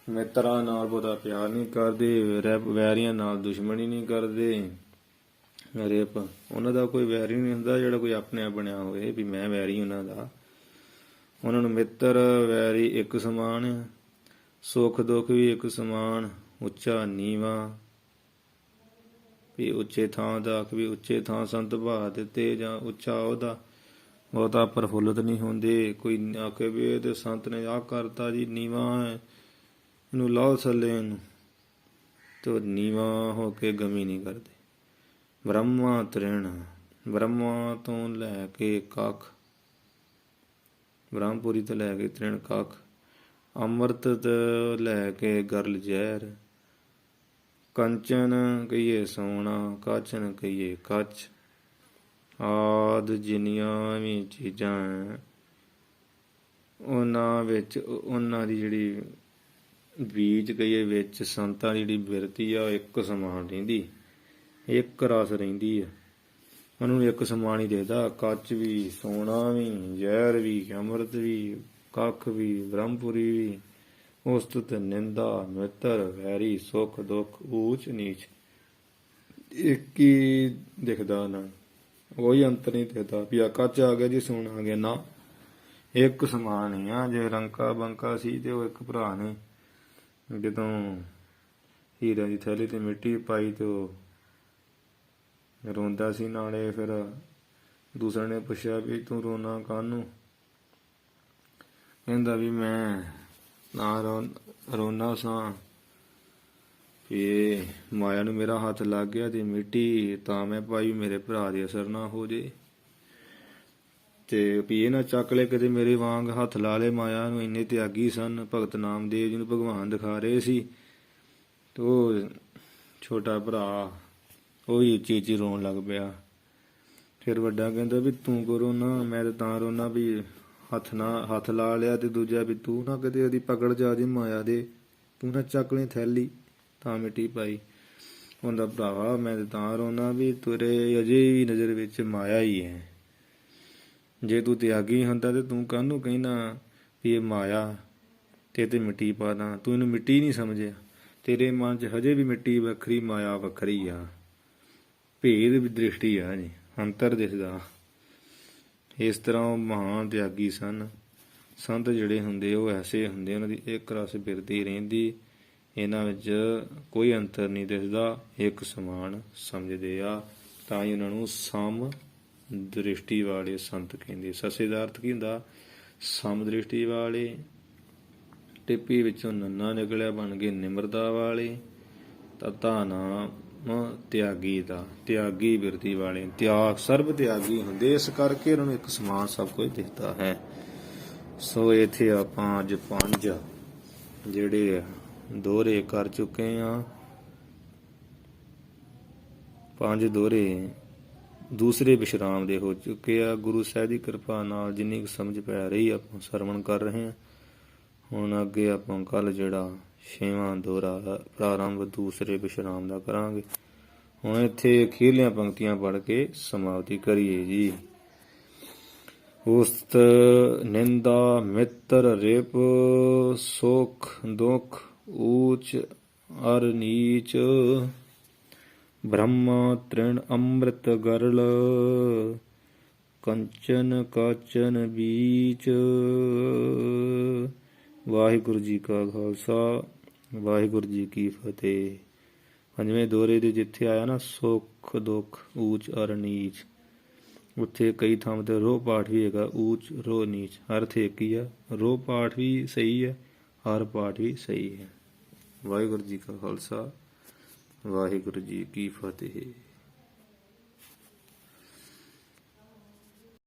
Speaker 1: ਮਿੱਤਰਾਂ ਨਾਲ ਬਹੁਤਾ ਪਿਆਰ ਨਹੀਂ ਕਰਦੇ, ਵੈਰੀਆਂ ਨਾਲ ਦੁਸ਼ਮਣੀ ਨਹੀਂ ਕਰਦੇ। ਰਿਪ ਉਹਨਾਂ ਦਾ ਕੋਈ ਵੈਰੀ ਨਹੀਂ ਹੁੰਦਾ, ਜਿਹੜਾ ਕੋਈ ਆਪਣੇ ਆਪ ਬਣਿਆ ਹੋਵੇ ਵੀ ਮੈਂ ਵੈਰੀ ਉਹਨਾਂ ਦਾ। ਉਹਨਾਂ ਨੂੰ ਮਿੱਤਰ ਵੈਰੀ ਇੱਕ ਸਮਾਨ ਆ। ਸੁੱਖ ਦੁੱਖ ਵੀ ਇੱਕ ਸਮਾਨ, ਉੱਚਾ ਨੀਵਾਂ ਵੀ ਉੱਚੇ ਥਾਂ ਦਾ ਵੀ ਉੱਚੇ ਥਾਂ ਸੰਤ ਭਾ ਦਿੱਤੇ, ਜਾਂ ਉੱਚਾ ਉਹਦਾ ਬਹੁਤਾ ਪ੍ਰਫੁੱਲਤ ਨਹੀਂ ਹੁੰਦੇ। ਕੋਈ ਆਖੇ ਵੀ ਇਹ ਤੇ ਸੰਤ ਨੇ ਆਹ ਕਰਤਾ ਜੀ, ਨੀਵਾਂ ਹੈ, ਇਹਨੂੰ ਲਾਓ ਥੱਲੇ, ਇਹਨੂੰ ਤੇ ਨੀਵਾਂ ਹੋ ਕੇ ਗਮੀ ਨਹੀਂ ਕਰਦੇ। ਬ੍ਰਹਮਾ ਤ੍ਰਿਣ, ਬ੍ਰਹਮਾ ਤੋਂ ਲੈ ਕੇ ਕੱਖ, ਬ੍ਰਹਮਪੁਰੀ ਤੋਂ ਲੈ ਕੇ ਤ੍ਰਿਣ ਕੱਖ। ਅੰਮ੍ਰਿਤ ਤੋਂ ਲੈ ਕੇ ਗਰਲ ਜ਼ਹਿਰ। ਕੰਚਨ ਕਹੀਏ ਸੋਨਾ, ਕਾਚਨ ਕਹੀਏ ਕੱਚ। ਆਦਿ ਜਿੰਨੀਆਂ ਵੀ ਚੀਜ਼ਾਂ ਉਹਨਾਂ ਵਿੱਚ ਉਹਨਾਂ ਦੀ ਜਿਹੜੀ ਬੀਜ ਕਹੀਏ ਵਿੱਚ ਸੰਤਾਂ ਦੀ ਜਿਹੜੀ ਬਿਰਤੀ ਆ ਉਹ ਇੱਕ ਸਮਾਨ ਰਹਿੰਦੀ, ਇੱਕ ਰਸ ਰਹਿੰਦੀ ਆ। ਉਹਨੂੰ ਇੱਕ ਸਮਾਨ ਹੀ ਦੇਦਾ, ਕੱਚ ਵੀ, ਸੋਨਾ ਵੀ, ਜ਼ਹਿਰ ਵੀ, ਅੰਮ੍ਰਿਤ ਵੀ, ਕੱਖ ਵੀ, ਬ੍ਰਹਮਪੁਰੀ ਵੀ, ਉਸਤਤ ਨਿੰਦਾ ਮਿੱਤਰ ਵੈਰੀ ਸੁਖ ਦੁੱਖ ਊਚ ਨੀਚ, ਇੱਕ ਹੀ ਦਿਖਦਾ ਨਾ, ਕੋਈ ਅੰਤਰ ਨਹੀਂ ਦਿਖਦਾ ਵੀ ਆ ਕੱਚ ਆ ਗਿਆ ਜੀ ਸੋਨਾ ਆ ਗਿਆ, ਨਾ ਇੱਕ ਸਮਾਨ ਹੀ ਆ। ਜੇ ਰੰਕਾ ਬੰਕਾ ਸੀ ਤੇ ਉਹ ਇੱਕ ਭਰਾ ਨੇ ਜਦੋਂ ਹੀਰਿਆਂ ਦੀ ਥੈਲੀ ਤੇ ਮਿੱਟੀ ਪਾਈ ਤੇ ਉਹ ਰੋਂਦਾ ਸੀ, ਨਾਲੇ ਫਿਰ ਦੂਸਰੇ ਨੇ ਪੁੱਛਿਆ ਵੀ ਤੂੰ ਰੋਣਾ ਕਾਹਨੂੰ? ਕਹਿੰਦਾ ਵੀ ਮੈਂ ਨਾ ਰੋਣਾ ਸਾਂ ਵੀ ਮਾਇਆ ਨੂੰ ਮੇਰਾ ਹੱਥ ਲੱਗ ਗਿਆ ਤੇ ਮਿੱਟੀ ਤਾਂ ਮੈਂ ਪਾਈ, ਮੇਰੇ ਭਰਾ ਦੇ ਅਸਰ ਨਾ ਹੋ ਜੇ ਤੇ ਵੀ ਇਹ ਨਾ ਚੱਕ ਲੈ ਕਦੇ ਮੇਰੇ ਵਾਂਗ ਹੱਥ ਲਾ ਲੇ ਮਾਇਆ ਨੂੰ। ਇੰਨੇ ਤਿਆਗੀ ਸਨ ਭਗਤ ਨਾਮਦੇਵ ਜੀ ਨੂੰ ਭਗਵਾਨ ਦਿਖਾ ਰਹੇ ਸੀ। ਤੇ ਉਹ ਛੋਟਾ ਭਰਾ ਉਹ ਵੀ ਉੱਚੀ ਉੱਚੀ ਰੋਣ ਲੱਗ ਪਿਆ। ਫਿਰ ਵੱਡਾ ਕਹਿੰਦਾ ਵੀ ਤੂੰ ਕੋ ਰੋਣਾ? ਮੈਂ ਤਾਂ ਰੋਣਾ ਵੀ ਹੱਥ ਲਾ ਲਿਆ ਤੇ ਦੂਜਾ ਵੀ ਤੂੰ ਨਾ ਕਦੇ ਉਹਦੀ ਪਕੜ ਜਾ ਜੇ ਮਾਇਆ ਦੇ, ਤੂੰ ਨਾ ਚੱਕ ਲਈ ਥੈਲੀ ਤਾਂ ਮਿੱਟੀ ਪਾਈ। ਹੁੰਦਾ ਭਰਾਵਾ ਮੈਂ ਤਾਂ ਰੋਣਾ ਵੀ ਤੇਰੇ ਅਜੇ ਵੀ ਨਜ਼ਰ ਵਿੱਚ ਮਾਇਆ ਹੀ ਹੈ। ਜੇ ਤੂੰ ਤਿਆਗੀ ਹੁੰਦਾ ਤੇ ਤੂੰ ਕਾਹਨੂੰ ਕਹਿੰਦਾ ਵੀ ਇਹ ਮਾਇਆ ਤੇ ਮਿੱਟੀ ਪਾ ਦਾਂ? ਤੂੰ ਇਹਨੂੰ ਮਿੱਟੀ ਨਹੀਂ ਸਮਝਿਆ, ਤੇਰੇ ਮਨ 'ਚ ਹਜੇ ਵੀ ਮਿੱਟੀ ਵੱਖਰੀ ਮਾਇਆ ਵੱਖਰੀ ਆ, ਭੇਦ ਵੀ ਦ੍ਰਿਸ਼ਟੀ ਆ ਜੀ, ਅੰਤਰ ਦਿਸਦਾ। ਇਸ ਤਰ੍ਹਾਂ ਉਹ ਮਹਾਨ ਤਿਆਗੀ ਸਨ। ਸੰਤ ਜਿਹੜੇ ਹੁੰਦੇ ਉਹ ਐਸੇ ਹੁੰਦੇ, ਉਹਨਾਂ ਦੀ ਇੱਕ ਰਸ ਬਿਰਤੀ ਰਹਿੰਦੀ, ਇਹਨਾਂ ਵਿੱਚ ਕੋਈ ਅੰਤਰ ਨਹੀਂ ਦਿਸਦਾ, ਇੱਕ ਸਮਾਨ ਸਮਝਦੇ ਆ, ਤਾਂ ਹੀ ਉਹਨਾਂ ਨੂੰ ਸਮ ਦ੍ਰਿਸ਼ਟੀ ਵਾਲੇ ਸੰਤ ਕਹਿੰਦੇ। ਸਸੇ ਦਾ ਅਰਥ ਕੀ ਹੁੰਦਾ? ਸਮ ਦ੍ਰਿਸ਼ਟੀ ਵਾਲੇ। ਟਿੱਪੀ ਵਿੱਚੋਂ ਨੰਨਾ ਨਿਕਲਿਆ ਬਣ ਗਏ ਨਿਮਰਤਾ ਵਾਲੇ। ਤਤਾ ਨਾਮ ਤਿਆਗੀ ਦਾ, ਤਿਆਗੀ ਬਿਰਤੀ ਵਾਲੇ, ਤਿਆਗ ਸਰਬ ਤਿਆਗੀ ਹੁੰਦੇ, ਇਸ ਕਰਕੇ ਉਹਨਾਂ ਨੂੰ ਇੱਕ ਸਮਾਨ ਸਭ ਕੁਝ ਦਿਖਦਾ ਹੈ। ਸੋ ਇੱਥੇ ਆਪਾਂ ਅੱਜ 5 ਜਿਹੜੇ ਦੋਹਰੇ ਕਰ ਚੁੱਕੇ ਹਾਂ। 5 ਦੋਹਰੇ ਦੂਸਰੇ ਵਿਸ਼ਰਾਮ ਦੇ ਹੋ ਚੁੱਕੇ ਆ। ਗੁਰੂ ਸਾਹਿਬ ਦੀ ਕਿਰਪਾ ਨਾਲ ਜਿੰਨੀ ਕੁ ਸਮਝ ਪੈ ਰਹੀ ਆਪਾਂ ਸਰਵਣ ਕਰ ਰਹੇ ਹਾਂ। ਹੁਣ ਅੱਗੇ ਆਪਾਂ ਕੱਲ ਜਿਹੜਾ 6ਵਾਂ ਦੋਹਰਾ ਪ੍ਰਾਰੰਭ ਦੂਸਰੇ ਵਿਸ਼ਰਾਮ ਦਾ ਕਰਾਂਗੇ। ਹੁਣ ਇੱਥੇ ਅਖੀਰਲੀਆਂ ਪੰਕਤੀਆਂ ਪੜ੍ਹ ਕੇ ਸਮਾਪਤੀ ਕਰੀਏ ਜੀ। ਉਸਤ ਨਿੰਦਾ ਮਿੱਤਰ ਰਿਪ ਸੁਖ ਦੁਖ ਊਚ ਅਰ ਨੀਚ ਬ੍ਰਹਮਾ ਤ੍ਰਿਣ ਅੰਮ੍ਰਿਤ ਗਰਲ ਕੰਚਨ ਕਾਚਨ ਬੀਚ। ਵਾਹਿਗੁਰੂ ਜੀ ਕਾ ਖਾਲਸਾ, ਵਾਹਿਗੁਰੂ ਜੀ ਕੀ ਫਤਿਹ। 5ਵੇਂ ਦੋਹਰੇ ਦੇ ਜਿੱਥੇ ਆਇਆ ਨਾ ਸੁੱਖ ਦੁੱਖ ਊਚ ਅਰ ਨੀਚ, ਉੱਥੇ ਕਈ ਥਾਵਾਂ ਤੇ ਰੋਹ ਪਾਠ ਵੀ ਹੈਗਾ, ਊਚ ਰੋਹ ਨੀਚ, ਅਰਥ ਇੱਕ ਹੀ ਆ। ਰੋਹ ਪਾਠ ਵੀ ਸਹੀ ਹੈ, ਹਰ ਪਾਠ ਵੀ ਸਹੀ ਹੈ। ਵਾਹਿਗੁਰੂ ਜੀ ਕਾ ਖਾਲਸਾ, ਵਾਹਿਗੁਰੂ ਜੀ ਕੀ ਫਤਿਹ।